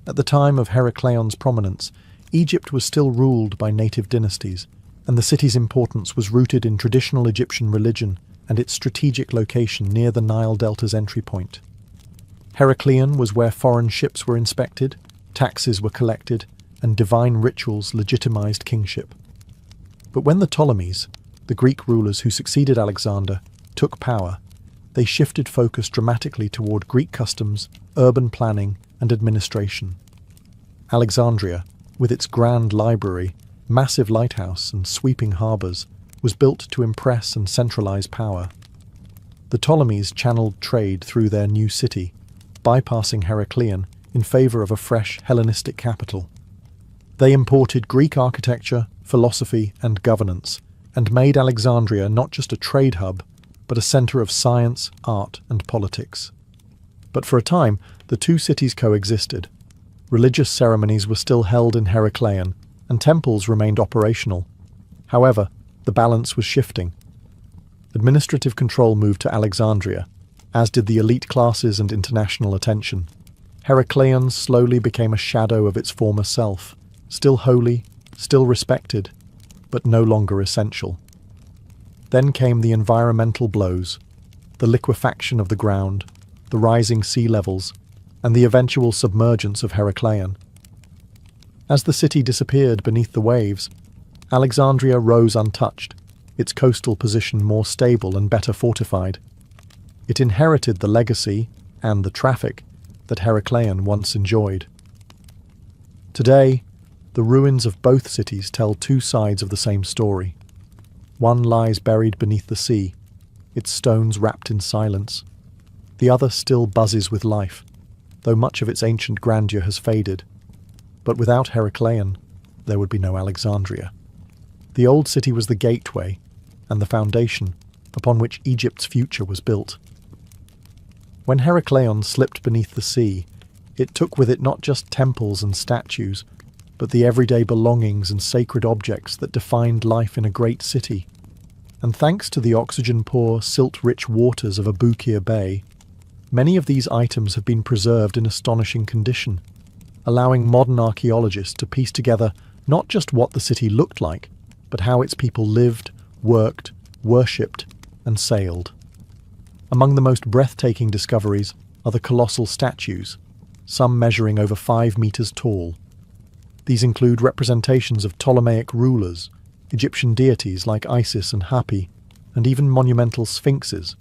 At the time of Heracleion's prominence, Egypt was still ruled by native dynasties, and the city's importance was rooted in traditional Egyptian religion and its strategic location near the Nile Delta's entry point. Heracleion was where foreign ships were inspected, taxes were collected, and divine rituals legitimized kingship. But when the Ptolemies, the Greek rulers who succeeded Alexander, took power, they shifted focus dramatically toward Greek customs, urban planning, and administration. Alexandria, with its grand library, massive lighthouse, and sweeping harbours, was built to impress and centralise power. The Ptolemies channeled trade through their new city, bypassing Heracleion in favour of a fresh Hellenistic capital. They imported Greek architecture, philosophy, and governance, and made Alexandria not just a trade hub, but a centre of science, art, and politics. But for a time, the two cities coexisted. Religious ceremonies were still held in Heracleion, and temples remained operational. However, the balance was shifting. Administrative control moved to Alexandria, as did the elite classes and international attention. Heracleion slowly became a shadow of its former self, still holy, still respected, but no longer essential. Then came the environmental blows, the liquefaction of the ground, the rising sea levels, and the eventual submergence of Heracleion. As the city disappeared beneath the waves, Alexandria rose untouched, its coastal position more stable and better fortified. It inherited the legacy and the traffic that Heracleion once enjoyed. Today, the ruins of both cities tell two sides of the same story. One lies buried beneath the sea, its stones wrapped in silence. The other still buzzes with life, though much of its ancient grandeur has faded. But without Heracleion, there would be no Alexandria. The old city was the gateway and the foundation upon which Egypt's future was built. When Heracleion slipped beneath the sea, it took with it not just temples and statues, but the everyday belongings and sacred objects that defined life in a great city. And thanks to the oxygen-poor, silt-rich waters of Abukir Bay, many of these items have been preserved in astonishing condition, allowing modern archaeologists to piece together not just what the city looked like, but how its people lived, worked, worshipped, and sailed. Among the most breathtaking discoveries are the colossal statues, some measuring over 5 meters tall. These include representations of Ptolemaic rulers, Egyptian deities like Isis and Hapi, and even monumental sphinxes.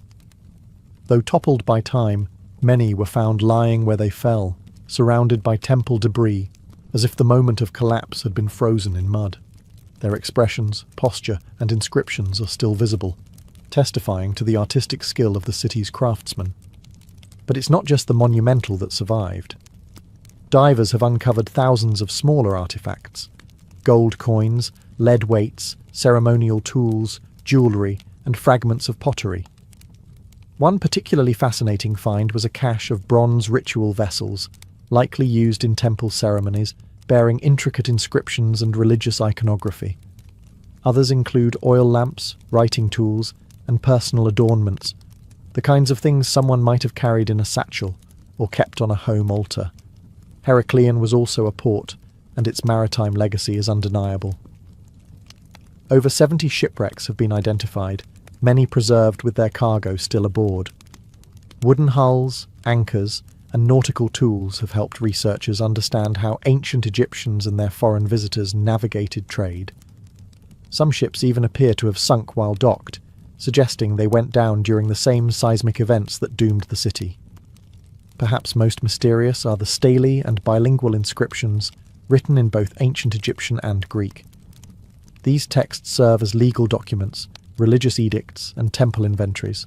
Though toppled by time, many were found lying where they fell, surrounded by temple debris, as if the moment of collapse had been frozen in mud. Their expressions, posture, and inscriptions are still visible, testifying to the artistic skill of the city's craftsmen. But it's not just the monumental that survived. Divers have uncovered thousands of smaller artifacts: gold coins, lead weights, ceremonial tools, jewellery, and fragments of pottery. One particularly fascinating find was a cache of bronze ritual vessels, likely used in temple ceremonies, bearing intricate inscriptions and religious iconography. Others include oil lamps, writing tools, and personal adornments, the kinds of things someone might have carried in a satchel or kept on a home altar. Heracleion was also a port, and its maritime legacy is undeniable. Over 70 shipwrecks have been identified, many preserved with their cargo still aboard. Wooden hulls, anchors, and nautical tools have helped researchers understand how ancient Egyptians and their foreign visitors navigated trade. Some ships even appear to have sunk while docked, suggesting they went down during the same seismic events that doomed the city. Perhaps most mysterious are the stelae and bilingual inscriptions written in both ancient Egyptian and Greek. These texts serve as legal documents, religious edicts, and temple inventories,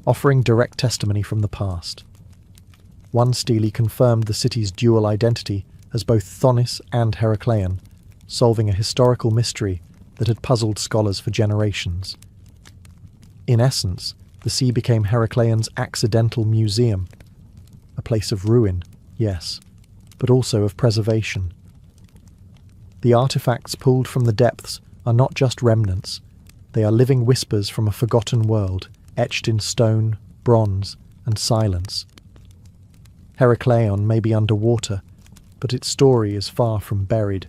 offering direct testimony from the past. One stele confirmed the city's dual identity as both Thonis and Heracleion, solving a historical mystery that had puzzled scholars for generations. In essence, the sea became Heracleion's accidental museum, a place of ruin, yes, but also of preservation. The artifacts pulled from the depths are not just remnants, they are living whispers from a forgotten world, etched in stone, bronze, and silence. Heracleion may be underwater, but its story is far from buried.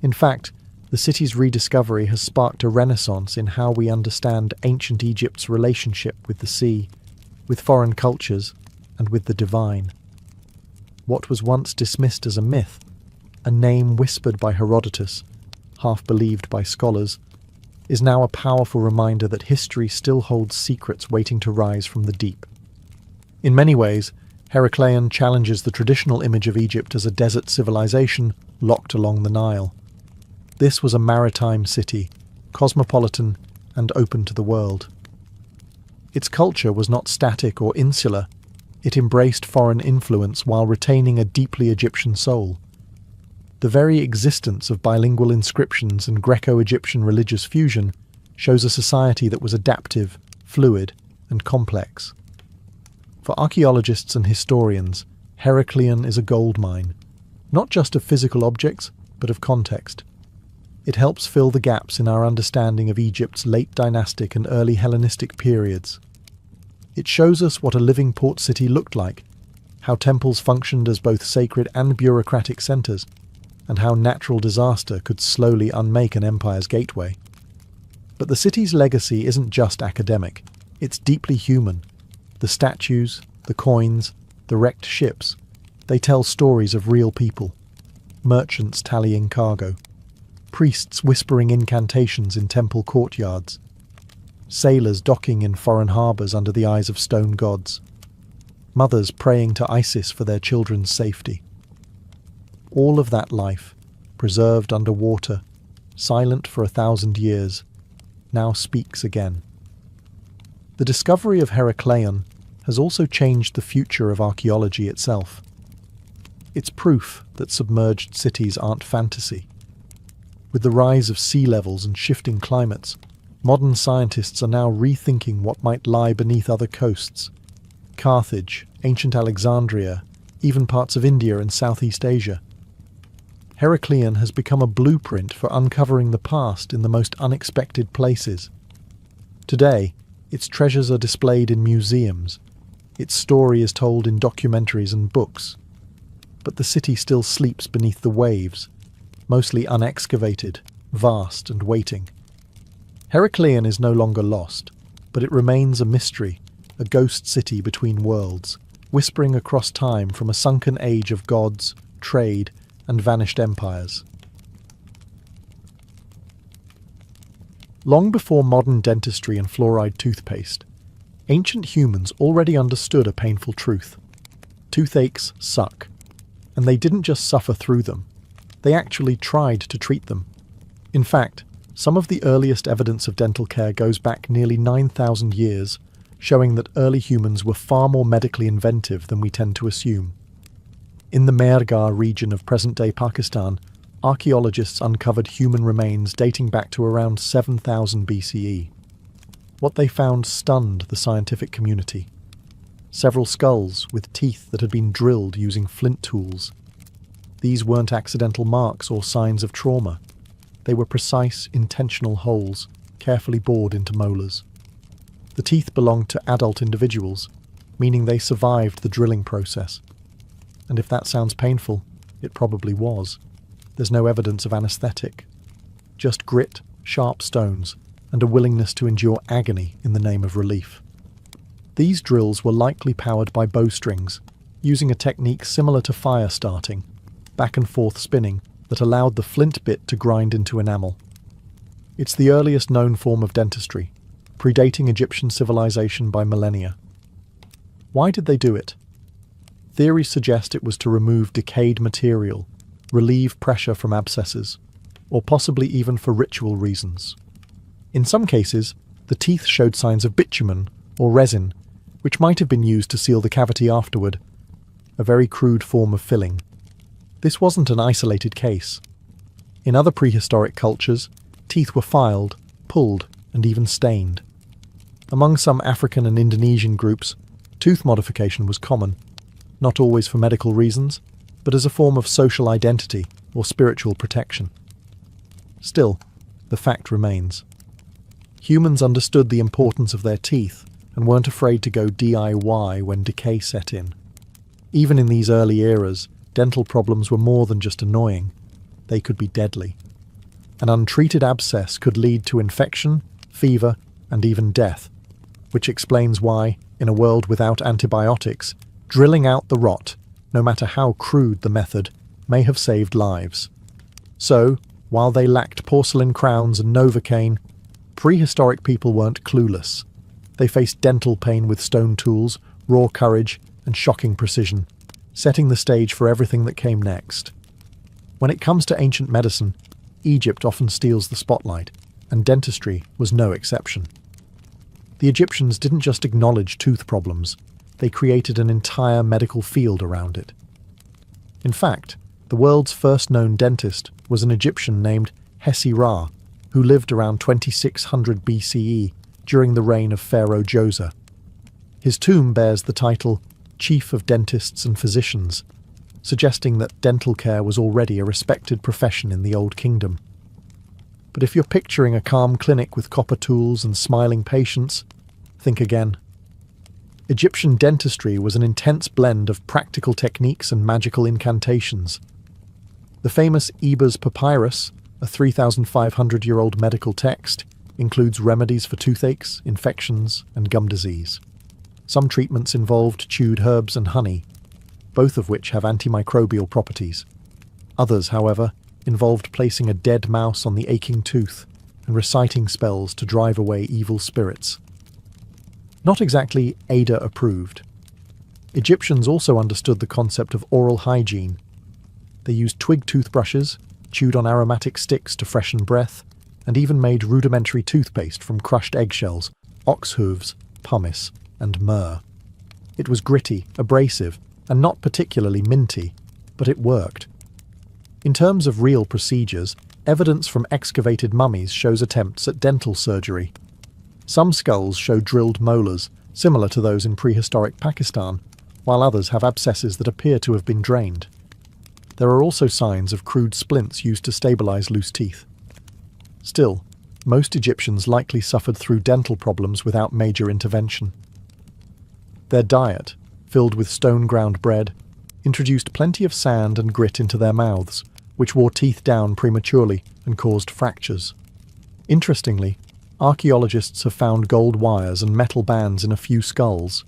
In fact, the city's rediscovery has sparked a renaissance in how we understand ancient Egypt's relationship with the sea, with foreign cultures, and with the divine. What was once dismissed as a myth, a name whispered by Herodotus, half believed by scholars, is now a powerful reminder that history still holds secrets waiting to rise from the deep. In many ways, Heracleion challenges the traditional image of Egypt as a desert civilization locked along the Nile. This was a maritime city, cosmopolitan and open to the world. Its culture was not static or insular. It embraced foreign influence while retaining a deeply Egyptian soul. The very existence of bilingual inscriptions and Greco-Egyptian religious fusion shows a society that was adaptive, fluid, and complex. For archaeologists and historians, Heracleion is a goldmine, not just of physical objects, but of context. It helps fill the gaps in our understanding of Egypt's late dynastic and early Hellenistic periods. It shows us what a living port city looked like, how temples functioned as both sacred and bureaucratic centres, and how natural disaster could slowly unmake an empire's gateway. But the city's legacy isn't just academic, it's deeply human. The statues, the coins, the wrecked ships, they tell stories of real people. Merchants tallying cargo, priests whispering incantations in temple courtyards, sailors docking in foreign harbours under the eyes of stone gods, mothers praying to Isis for their children's safety. All of that life, preserved under water, silent for 1,000 years, now speaks again. The discovery of Heracleion has also changed the future of archaeology itself. It's proof that submerged cities aren't fantasy. With the rise of sea levels and shifting climates, modern scientists are now rethinking what might lie beneath other coasts. Carthage, ancient Alexandria, even parts of India and Southeast Asia. Heracleion has become a blueprint for uncovering the past in the most unexpected places. Today, its treasures are displayed in museums. Its story is told in documentaries and books. But the city still sleeps beneath the waves, mostly unexcavated, vast and waiting. Heracleion is no longer lost, but it remains a mystery, a ghost city between worlds, whispering across time from a sunken age of gods, trade, and vanished empires. Long before modern dentistry and fluoride toothpaste, ancient humans already understood a painful truth. Toothaches suck, and they didn't just suffer through them. They actually tried to treat them. In fact, some of the earliest evidence of dental care goes back nearly 9,000 years, showing that early humans were far more medically inventive than we tend to assume. In the Mehrgarh region of present-day Pakistan, archaeologists uncovered human remains dating back to around 7,000 BCE. What they found stunned the scientific community. Several skulls with teeth that had been drilled using flint tools. These weren't accidental marks or signs of trauma. They were precise, intentional holes, carefully bored into molars. The teeth belonged to adult individuals, meaning they survived the drilling process. And if that sounds painful, it probably was. There's no evidence of anesthetic. Just grit, sharp stones, and a willingness to endure agony in the name of relief. These drills were likely powered by bowstrings, using a technique similar to fire starting, back and forth spinning, that allowed the flint bit to grind into enamel. It's the earliest known form of dentistry, predating Egyptian civilization by millennia. Why did they do it? Theories suggest it was to remove decayed material, relieve pressure from abscesses, or possibly even for ritual reasons. In some cases, the teeth showed signs of bitumen or resin, which might have been used to seal the cavity afterward, a very crude form of filling. This wasn't an isolated case. In other prehistoric cultures, teeth were filed, pulled, and even stained. Among some African and Indonesian groups, tooth modification was common, not always for medical reasons, but as a form of social identity or spiritual protection. Still, the fact remains. Humans understood the importance of their teeth and weren't afraid to go DIY when decay set in. Even in these early eras, dental problems were more than just annoying. They could be deadly. An untreated abscess could lead to infection, fever, and even death, which explains why, in a world without antibiotics, drilling out the rot, no matter how crude the method, may have saved lives. So, while they lacked porcelain crowns and Novocaine, prehistoric people weren't clueless. They faced dental pain with stone tools, raw courage, and shocking precision, setting the stage for everything that came next. When it comes to ancient medicine, Egypt often steals the spotlight, and dentistry was no exception. The Egyptians didn't just acknowledge tooth problems, they created an entire medical field around it. In fact, the world's first known dentist was an Egyptian named Hesi-Ra, who lived around 2600 BCE during the reign of Pharaoh Djoser. His tomb bears the title Chief of Dentists and Physicians, suggesting that dental care was already a respected profession in the Old Kingdom. But if you're picturing a calm clinic with copper tools and smiling patients, think again. Egyptian dentistry was an intense blend of practical techniques and magical incantations. The famous Ebers Papyrus, a 3,500-year-old medical text, includes remedies for toothaches, infections, and gum disease. Some treatments involved chewed herbs and honey, both of which have antimicrobial properties. Others, however, involved placing a dead mouse on the aching tooth and reciting spells to drive away evil spirits. Not exactly Ada approved. Egyptians also understood the concept of oral hygiene. They used twig toothbrushes, chewed on aromatic sticks to freshen breath, and even made rudimentary toothpaste from crushed eggshells, ox hooves, pumice, and myrrh. It was gritty, abrasive, and not particularly minty, but it worked. In terms of real procedures, evidence from excavated mummies shows attempts at dental surgery. Some skulls show drilled molars, similar to those in prehistoric Pakistan, while others have abscesses that appear to have been drained. There are also signs of crude splints used to stabilize loose teeth. Still, most Egyptians likely suffered through dental problems without major intervention. Their diet, filled with stone-ground bread, introduced plenty of sand and grit into their mouths, which wore teeth down prematurely and caused fractures. Interestingly, archaeologists have found gold wires and metal bands in a few skulls,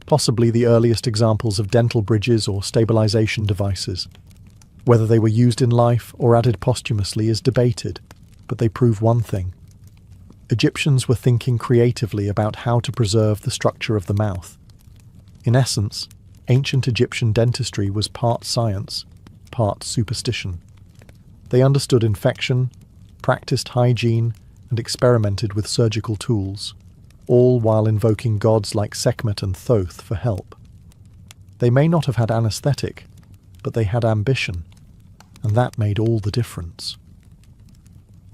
possibly the earliest examples of dental bridges or stabilization devices. Whether they were used in life or added posthumously is debated, but they prove one thing. Egyptians were thinking creatively about how to preserve the structure of the mouth. In essence, ancient Egyptian dentistry was part science, part superstition. They understood infection, practiced hygiene, and experimented with surgical tools, all while invoking gods like Sekhmet and Thoth for help. They may not have had anesthetic, but they had ambition, and that made all the difference.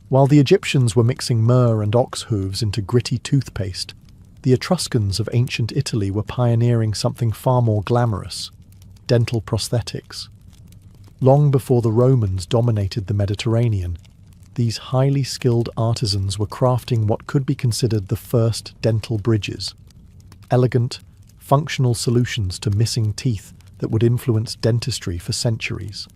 While the Egyptians were mixing myrrh and ox hooves into gritty toothpaste, the Etruscans of ancient Italy were pioneering something far more glamorous: dental prosthetics. Long before the Romans dominated the Mediterranean, these highly skilled artisans were crafting what could be considered the first dental bridges. Elegant, functional solutions to missing teeth that would influence dentistry for centuries.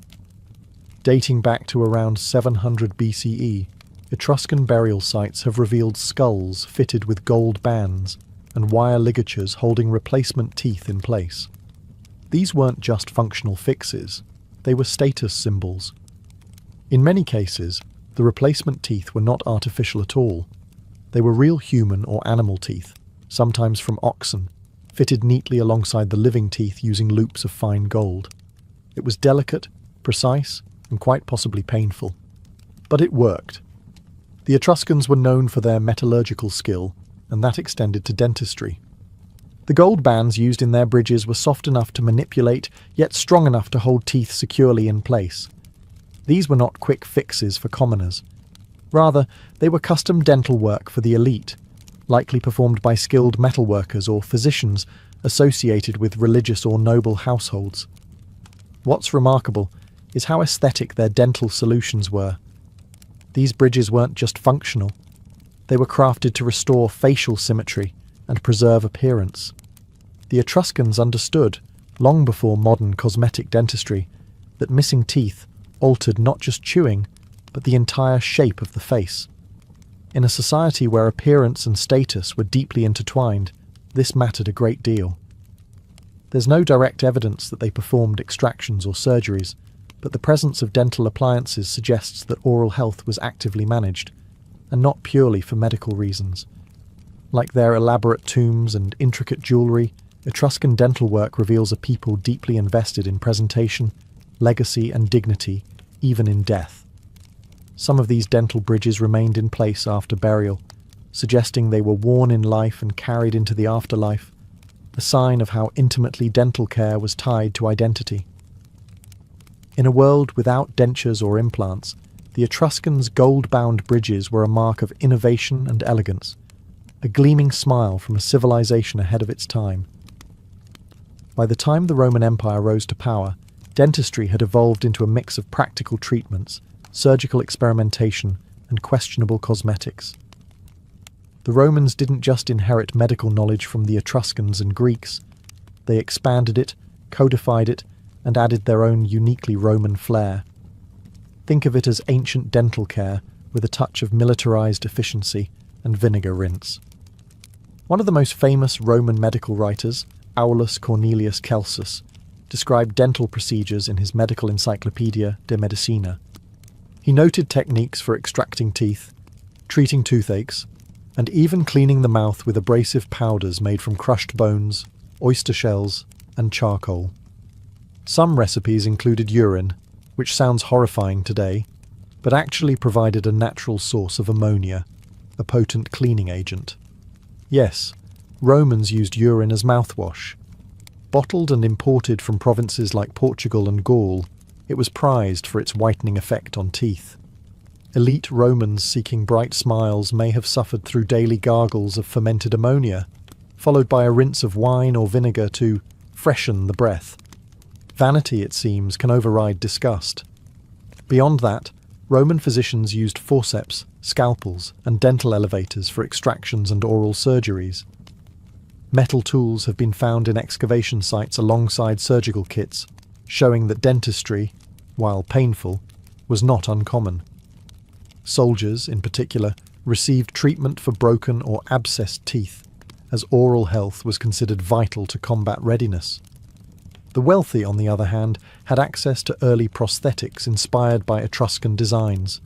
Dating back to around 700 BCE, Etruscan burial sites have revealed skulls fitted with gold bands and wire ligatures holding replacement teeth in place. These weren't just functional fixes, they were status symbols. In many cases, the replacement teeth were not artificial at all. They were real human or animal teeth, sometimes from oxen, fitted neatly alongside the living teeth using loops of fine gold. It was delicate, precise, and quite possibly painful. But it worked. The Etruscans were known for their metallurgical skill, and that extended to dentistry. The gold bands used in their bridges were soft enough to manipulate, yet strong enough to hold teeth securely in place. These were not quick fixes for commoners. Rather, they were custom dental work for the elite, likely performed by skilled metalworkers or physicians associated with religious or noble households. What's remarkable is how aesthetic their dental solutions were. These bridges weren't just functional. They were crafted to restore facial symmetry and preserve appearance. The Etruscans understood, long before modern cosmetic dentistry, that missing teeth altered not just chewing, but the entire shape of the face. In a society where appearance and status were deeply intertwined, this mattered a great deal. There's no direct evidence that they performed extractions or surgeries, but the presence of dental appliances suggests that oral health was actively managed, and not purely for medical reasons. Like their elaborate tombs and intricate jewellery, Etruscan dental work reveals a people deeply invested in presentation, legacy, and dignity, even in death. Some of these dental bridges remained in place after burial, suggesting they were worn in life and carried into the afterlife, a sign of how intimately dental care was tied to identity. In a world without dentures or implants, the Etruscans' gold-bound bridges were a mark of innovation and elegance, a gleaming smile from a civilization ahead of its time. By the time the Roman Empire rose to power, dentistry had evolved into a mix of practical treatments, surgical experimentation, and questionable cosmetics. The Romans didn't just inherit medical knowledge from the Etruscans and Greeks, they expanded it, codified it, and added their own uniquely Roman flair. Think of it as ancient dental care with a touch of militarized efficiency and vinegar rinse. One of the most famous Roman medical writers, Aulus Cornelius Celsus, described dental procedures in his medical encyclopedia De Medicina. He noted techniques for extracting teeth, treating toothaches, and even cleaning the mouth with abrasive powders made from crushed bones, oyster shells, and charcoal. Some recipes included urine, which sounds horrifying today, but actually provided a natural source of ammonia, a potent cleaning agent. Yes, Romans used urine as mouthwash. Bottled and imported from provinces like Portugal and Gaul, it was prized for its whitening effect on teeth. Elite Romans seeking bright smiles may have suffered through daily gargles of fermented ammonia, followed by a rinse of wine or vinegar to freshen the breath. Vanity, it seems, can override disgust. Beyond that, Roman physicians used forceps, scalpels, and dental elevators for extractions and oral surgeries. Metal tools have been found in excavation sites alongside surgical kits, showing that dentistry, while painful, was not uncommon. Soldiers, in particular, received treatment for broken or abscessed teeth, as oral health was considered vital to combat readiness. The wealthy, on the other hand, had access to early prosthetics inspired by Etruscan designs.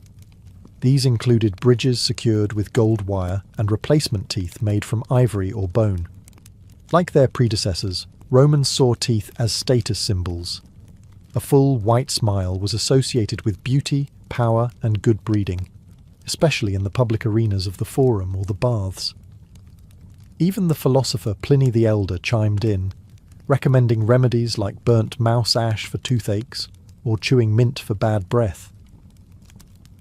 These included bridges secured with gold wire and replacement teeth made from ivory or bone. Like their predecessors, Romans saw teeth as status symbols. A full white smile was associated with beauty, power, and good breeding, especially in the public arenas of the forum or the baths. Even the philosopher Pliny the Elder chimed in, recommending remedies like burnt mouse ash for toothaches or chewing mint for bad breath.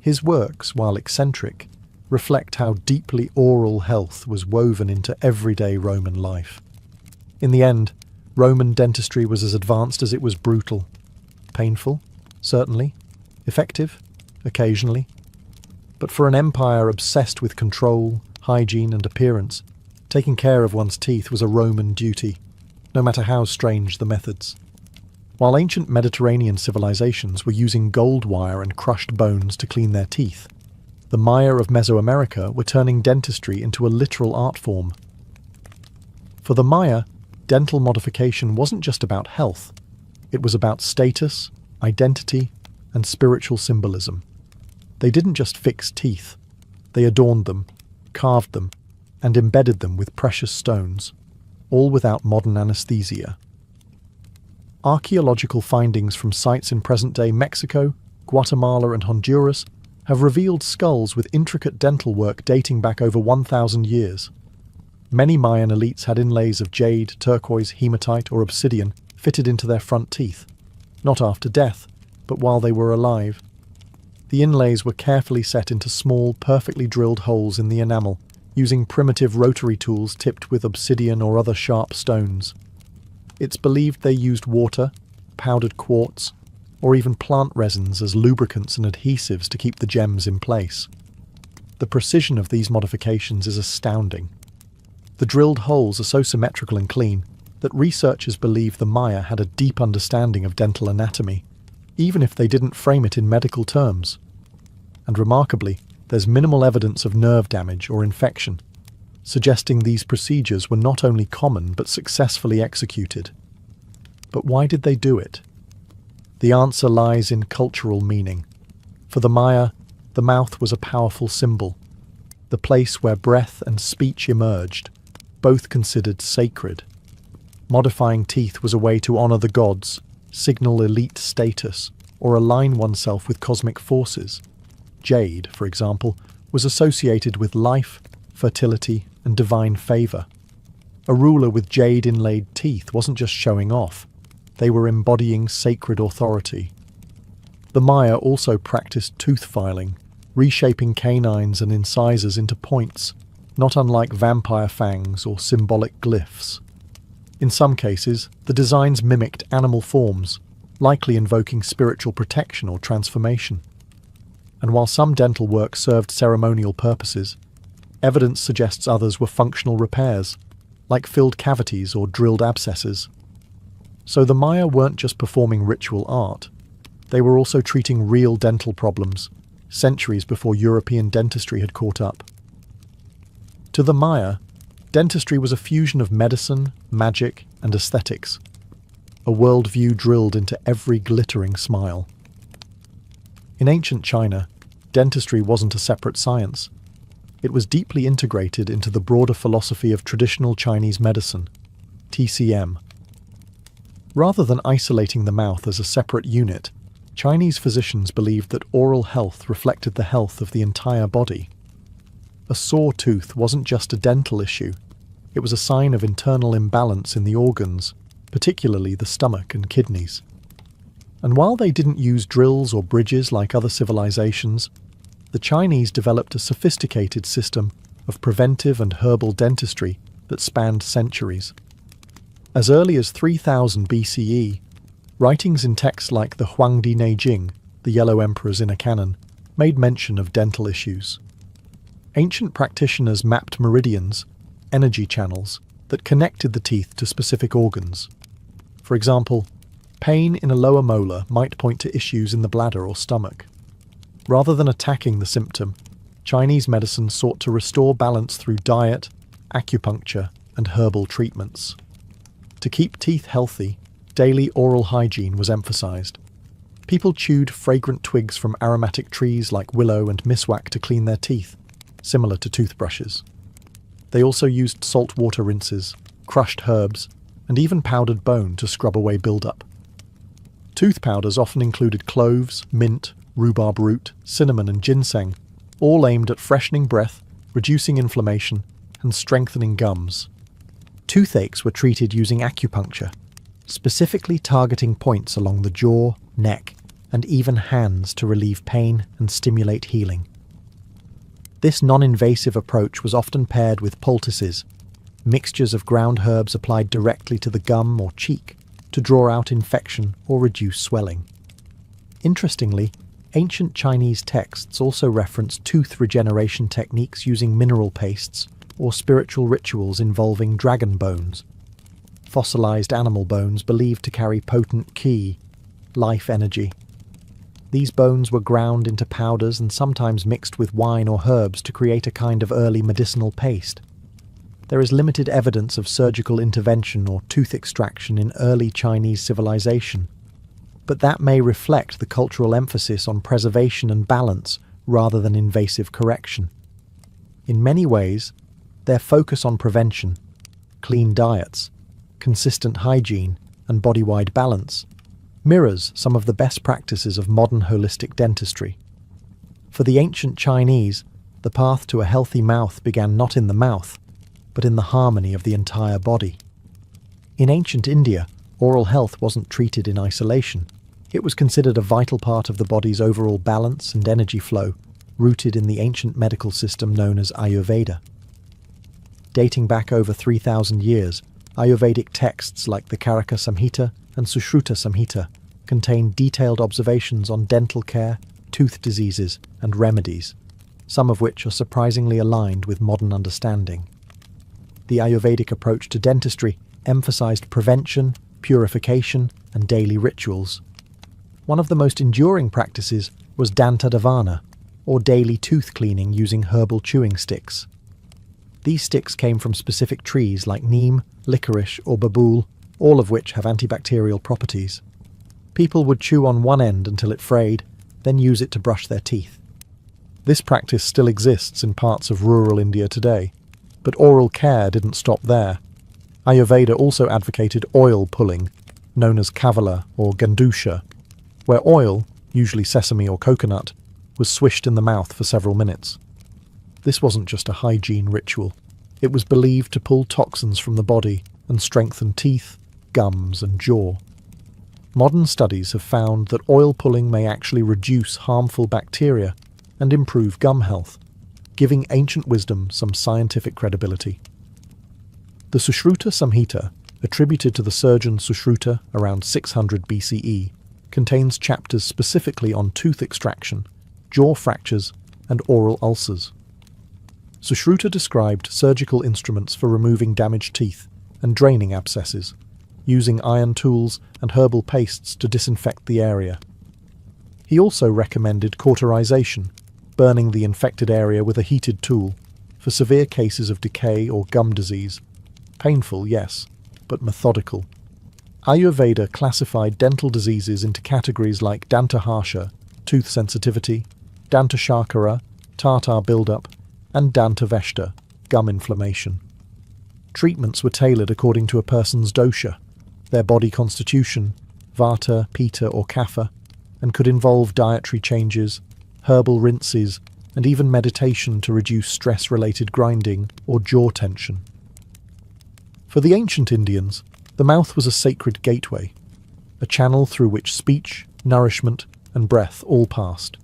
His works, while eccentric, reflect how deeply oral health was woven into everyday Roman life. In the end, Roman dentistry was as advanced as it was brutal. Painful, certainly. Effective, occasionally. But for an empire obsessed with control, hygiene, and appearance, taking care of one's teeth was a Roman duty, no matter how strange the methods. While ancient Mediterranean civilizations were using gold wire and crushed bones to clean their teeth, the Maya of Mesoamerica were turning dentistry into a literal art form. For the Maya, dental modification wasn't just about health. It was about status, identity, and spiritual symbolism. They didn't just fix teeth. They adorned them, carved them, and embedded them with precious stones, all without modern anesthesia. Archaeological findings from sites in present-day Mexico, Guatemala, and Honduras have revealed skulls with intricate dental work dating back over 1,000 years. Many Mayan elites had inlays of jade, turquoise, hematite, or obsidian fitted into their front teeth, not after death, but while they were alive. The inlays were carefully set into small, perfectly drilled holes in the enamel, using primitive rotary tools tipped with obsidian or other sharp stones. It's believed they used water, powdered quartz, or even plant resins as lubricants and adhesives to keep the gems in place. The precision of these modifications is astounding. The drilled holes are so symmetrical and clean that researchers believe the Maya had a deep understanding of dental anatomy, even if they didn't frame it in medical terms. And remarkably, there's minimal evidence of nerve damage or infection, suggesting these procedures were not only common but successfully executed. But why did they do it? The answer lies in cultural meaning. For the Maya, the mouth was a powerful symbol, the place where breath and speech emerged, both considered sacred. Modifying teeth was a way to honor the gods, signal elite status, or align oneself with cosmic forces. Jade, for example, was associated with life, fertility, and divine favor. A ruler with jade-inlaid teeth wasn't just showing off, they were embodying sacred authority. The Maya also practiced tooth filing, reshaping canines and incisors into points, not unlike vampire fangs or symbolic glyphs. In some cases, the designs mimicked animal forms, likely invoking spiritual protection or transformation. And while some dental work served ceremonial purposes, evidence suggests others were functional repairs, like filled cavities or drilled abscesses. So the Maya weren't just performing ritual art, they were also treating real dental problems, centuries before European dentistry had caught up. To the Maya, dentistry was a fusion of medicine, magic, and aesthetics, a worldview drilled into every glittering smile. In ancient China, dentistry wasn't a separate science. It was deeply integrated into the broader philosophy of traditional Chinese medicine, TCM. Rather than isolating the mouth as a separate unit, Chinese physicians believed that oral health reflected the health of the entire body. A sore tooth wasn't just a dental issue, it was a sign of internal imbalance in the organs, particularly the stomach and kidneys. And while they didn't use drills or bridges like other civilizations, the Chinese developed a sophisticated system of preventive and herbal dentistry that spanned centuries. As early as 3000 BCE, writings in texts like the Huangdi Neijing, the Yellow Emperor's inner canon, made mention of dental issues. Ancient practitioners mapped meridians, energy channels, that connected the teeth to specific organs. For example, pain in a lower molar might point to issues in the bladder or stomach. Rather than attacking the symptom, Chinese medicine sought to restore balance through diet, acupuncture, and herbal treatments. To keep teeth healthy, daily oral hygiene was emphasized. People chewed fragrant twigs from aromatic trees like willow and miswak to clean their teeth, similar to toothbrushes. They also used saltwater rinses, crushed herbs, and even powdered bone to scrub away buildup. Tooth powders often included cloves, mint, rhubarb root, cinnamon, and ginseng, all aimed at freshening breath, reducing inflammation, and strengthening gums. Toothaches were treated using acupuncture, specifically targeting points along the jaw, neck, and even hands to relieve pain and stimulate healing. This non-invasive approach was often paired with poultices, mixtures of ground herbs applied directly to the gum or cheek to draw out infection or reduce swelling. Interestingly, ancient Chinese texts also reference tooth regeneration techniques using mineral pastes or spiritual rituals involving dragon bones, fossilized animal bones believed to carry potent qi, life energy. These bones were ground into powders and sometimes mixed with wine or herbs to create a kind of early medicinal paste. There is limited evidence of surgical intervention or tooth extraction in early Chinese civilization, but that may reflect the cultural emphasis on preservation and balance rather than invasive correction. In many ways, their focus on prevention, clean diets, consistent hygiene, and body-wide balance mirrors some of the best practices of modern holistic dentistry. For the ancient Chinese, the path to a healthy mouth began not in the mouth, but in the harmony of the entire body. In ancient India, oral health wasn't treated in isolation. It was considered a vital part of the body's overall balance and energy flow, rooted in the ancient medical system known as Ayurveda. Dating back over 3,000 years, Ayurvedic texts like the Karaka Samhita and Sushruta Samhita contain detailed observations on dental care, tooth diseases, and remedies, some of which are surprisingly aligned with modern understanding. The Ayurvedic approach to dentistry emphasized prevention, purification, and daily rituals. One of the most enduring practices was danta davana, or daily tooth cleaning using herbal chewing sticks. These sticks came from specific trees like neem, licorice, or babool, all of which have antibacterial properties. People would chew on one end until it frayed, then use it to brush their teeth. This practice still exists in parts of rural India today, but oral care didn't stop there. Ayurveda also advocated oil pulling, known as kavala or gandusha, where oil, usually sesame or coconut, was swished in the mouth for several minutes. This wasn't just a hygiene ritual. It was believed to pull toxins from the body and strengthen teeth, gums, and jaw. Modern studies have found that oil pulling may actually reduce harmful bacteria and improve gum health, giving ancient wisdom some scientific credibility. The Sushruta Samhita, attributed to the surgeon Sushruta around 600 BCE, contains chapters specifically on tooth extraction, jaw fractures, and oral ulcers. Sushruta described surgical instruments for removing damaged teeth and draining abscesses, using iron tools and herbal pastes to disinfect the area. He also recommended cauterization, burning the infected area with a heated tool, for severe cases of decay or gum disease. Painful, yes, but methodical. Ayurveda classified dental diseases into categories like dantaharsha, tooth sensitivity, dantashakara, tartar buildup, and dantaveshta, gum inflammation. Treatments were tailored according to a person's dosha, their body constitution, vata, pitta, or kapha, and could involve dietary changes, herbal rinses, and even meditation to reduce stress-related grinding or jaw tension. For the ancient Indians, the mouth was a sacred gateway, a channel through which speech, nourishment, and breath all passed.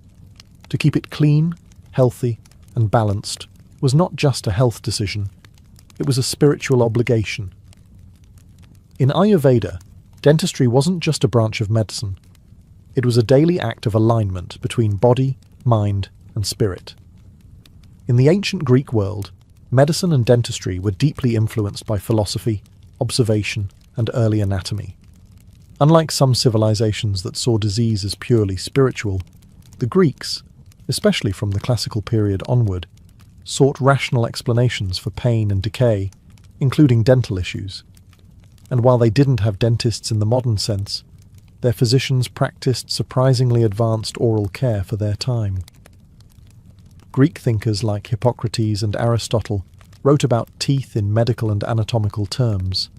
To keep it clean, healthy, and balanced was not just a health decision, it was a spiritual obligation. In Ayurveda, dentistry wasn't just a branch of medicine. It was a daily act of alignment between body, mind, and spirit. In the ancient Greek world, medicine and dentistry were deeply influenced by philosophy, observation, and early anatomy. Unlike some civilizations that saw disease as purely spiritual, the Greeks, especially from the classical period onward, sought rational explanations for pain and decay, including dental issues. And while they didn't have dentists in the modern sense, their physicians practiced surprisingly advanced oral care for their time. Greek thinkers like Hippocrates and Aristotle wrote about teeth in medical and anatomical terms.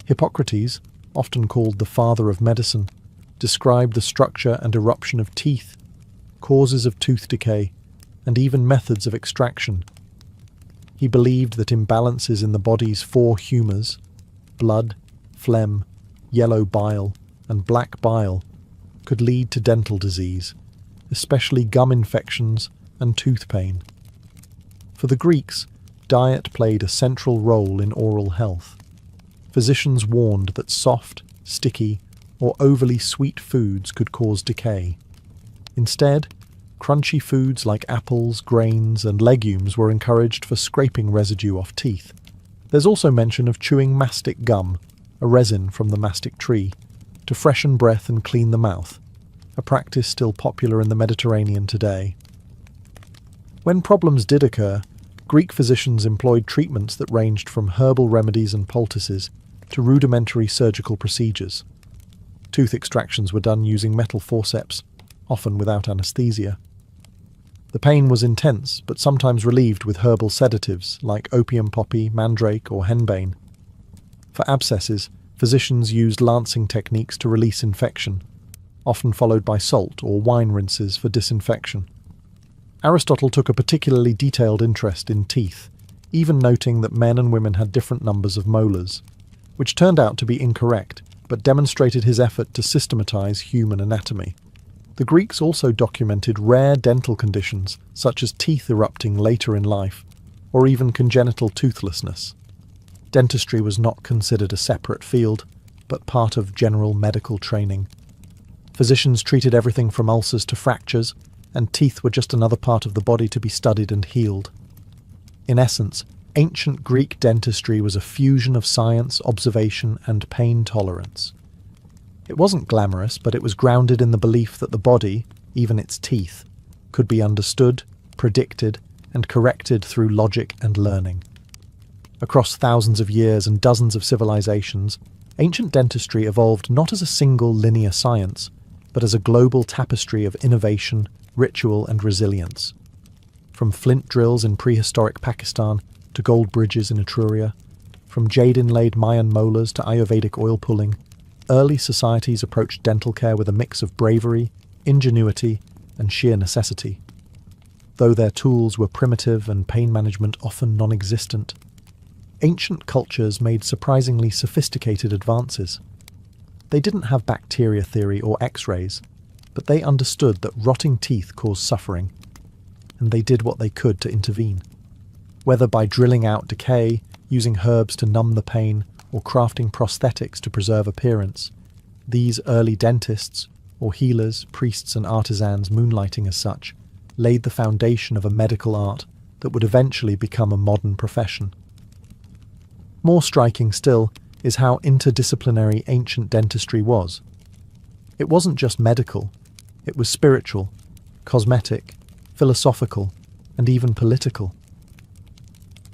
Hippocrates, often called the father of medicine, described the structure and eruption of teeth, causes of tooth decay, and even methods of extraction. He believed that imbalances in the body's four humours, blood, phlegm, yellow bile, and black bile, could lead to dental disease, especially gum infections and tooth pain. For the Greeks, diet played a central role in oral health. Physicians warned that soft, sticky, or overly sweet foods could cause decay. Instead, crunchy foods like apples, grains, and legumes were encouraged for scraping residue off teeth. There's also mention of chewing mastic gum, a resin from the mastic tree, to freshen breath and clean the mouth, a practice still popular in the Mediterranean today. When problems did occur, Greek physicians employed treatments that ranged from herbal remedies and poultices to rudimentary surgical procedures. Tooth extractions were done using metal forceps, often without anesthesia. The pain was intense, but sometimes relieved with herbal sedatives like opium poppy, mandrake, or henbane. For abscesses, physicians used lancing techniques to release infection, often followed by salt or wine rinses for disinfection. Aristotle took a particularly detailed interest in teeth, even noting that men and women had different numbers of molars, which turned out to be incorrect, but demonstrated his effort to systematize human anatomy. The Greeks also documented rare dental conditions, such as teeth erupting later in life, or even congenital toothlessness. Dentistry was not considered a separate field, but part of general medical training. Physicians treated everything from ulcers to fractures, and teeth were just another part of the body to be studied and healed. In essence, ancient Greek dentistry was a fusion of science, observation, and pain tolerance. It wasn't glamorous, but it was grounded in the belief that the body, even its teeth, could be understood, predicted, and corrected through logic and learning. Across thousands of years and dozens of civilizations, ancient dentistry evolved not as a single linear science, but as a global tapestry of innovation, ritual, and resilience. From flint drills in prehistoric Pakistan to gold bridges in Etruria, From jade-inlaid Mayan molars to Ayurvedic oil pulling, early societies approached dental care with a mix of bravery, ingenuity, and sheer necessity. Though their tools were primitive and pain management often non-existent, ancient cultures made surprisingly sophisticated advances. They didn't have bacteria theory or X-rays, but they understood that rotting teeth caused suffering, and they did what they could to intervene. Whether by drilling out decay, using herbs to numb the pain, or crafting prosthetics to preserve appearance, these early dentists, or healers, priests and artisans moonlighting as such, laid the foundation of a medical art that would eventually become a modern profession. More striking still is how interdisciplinary ancient dentistry was. It wasn't just medical, it was spiritual, cosmetic, philosophical, and even political.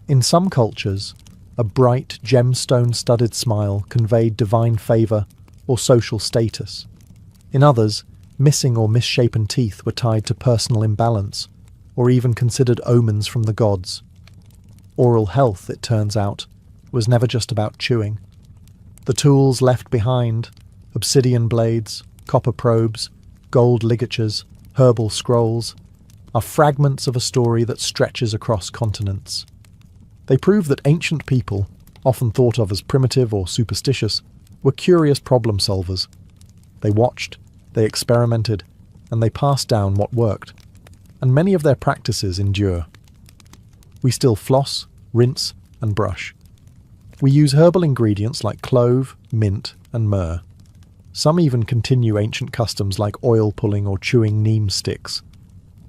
In some cultures, a bright, gemstone-studded smile conveyed divine favour or social status. In others, missing or misshapen teeth were tied to personal imbalance, or even considered omens from the gods. Oral health, it turns out, was never just about chewing. The tools left behind, obsidian blades, copper probes, gold ligatures, herbal scrolls, are fragments of a story that stretches across continents. They prove that ancient people, often thought of as primitive or superstitious, were curious problem solvers. They watched, they experimented, and they passed down what worked. And many of their practices endure. We still floss, rinse, and brush. We use herbal ingredients like clove, mint, and myrrh. Some even continue ancient customs like oil pulling or chewing neem sticks.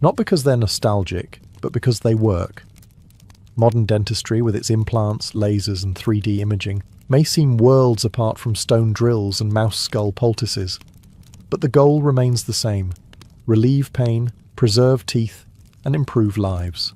Not because they're nostalgic, but because they work. Modern dentistry, with its implants, lasers, and 3D imaging, may seem worlds apart from stone drills and mouse skull poultices. But the goal remains the same: relieve pain, preserve teeth, and improve lives.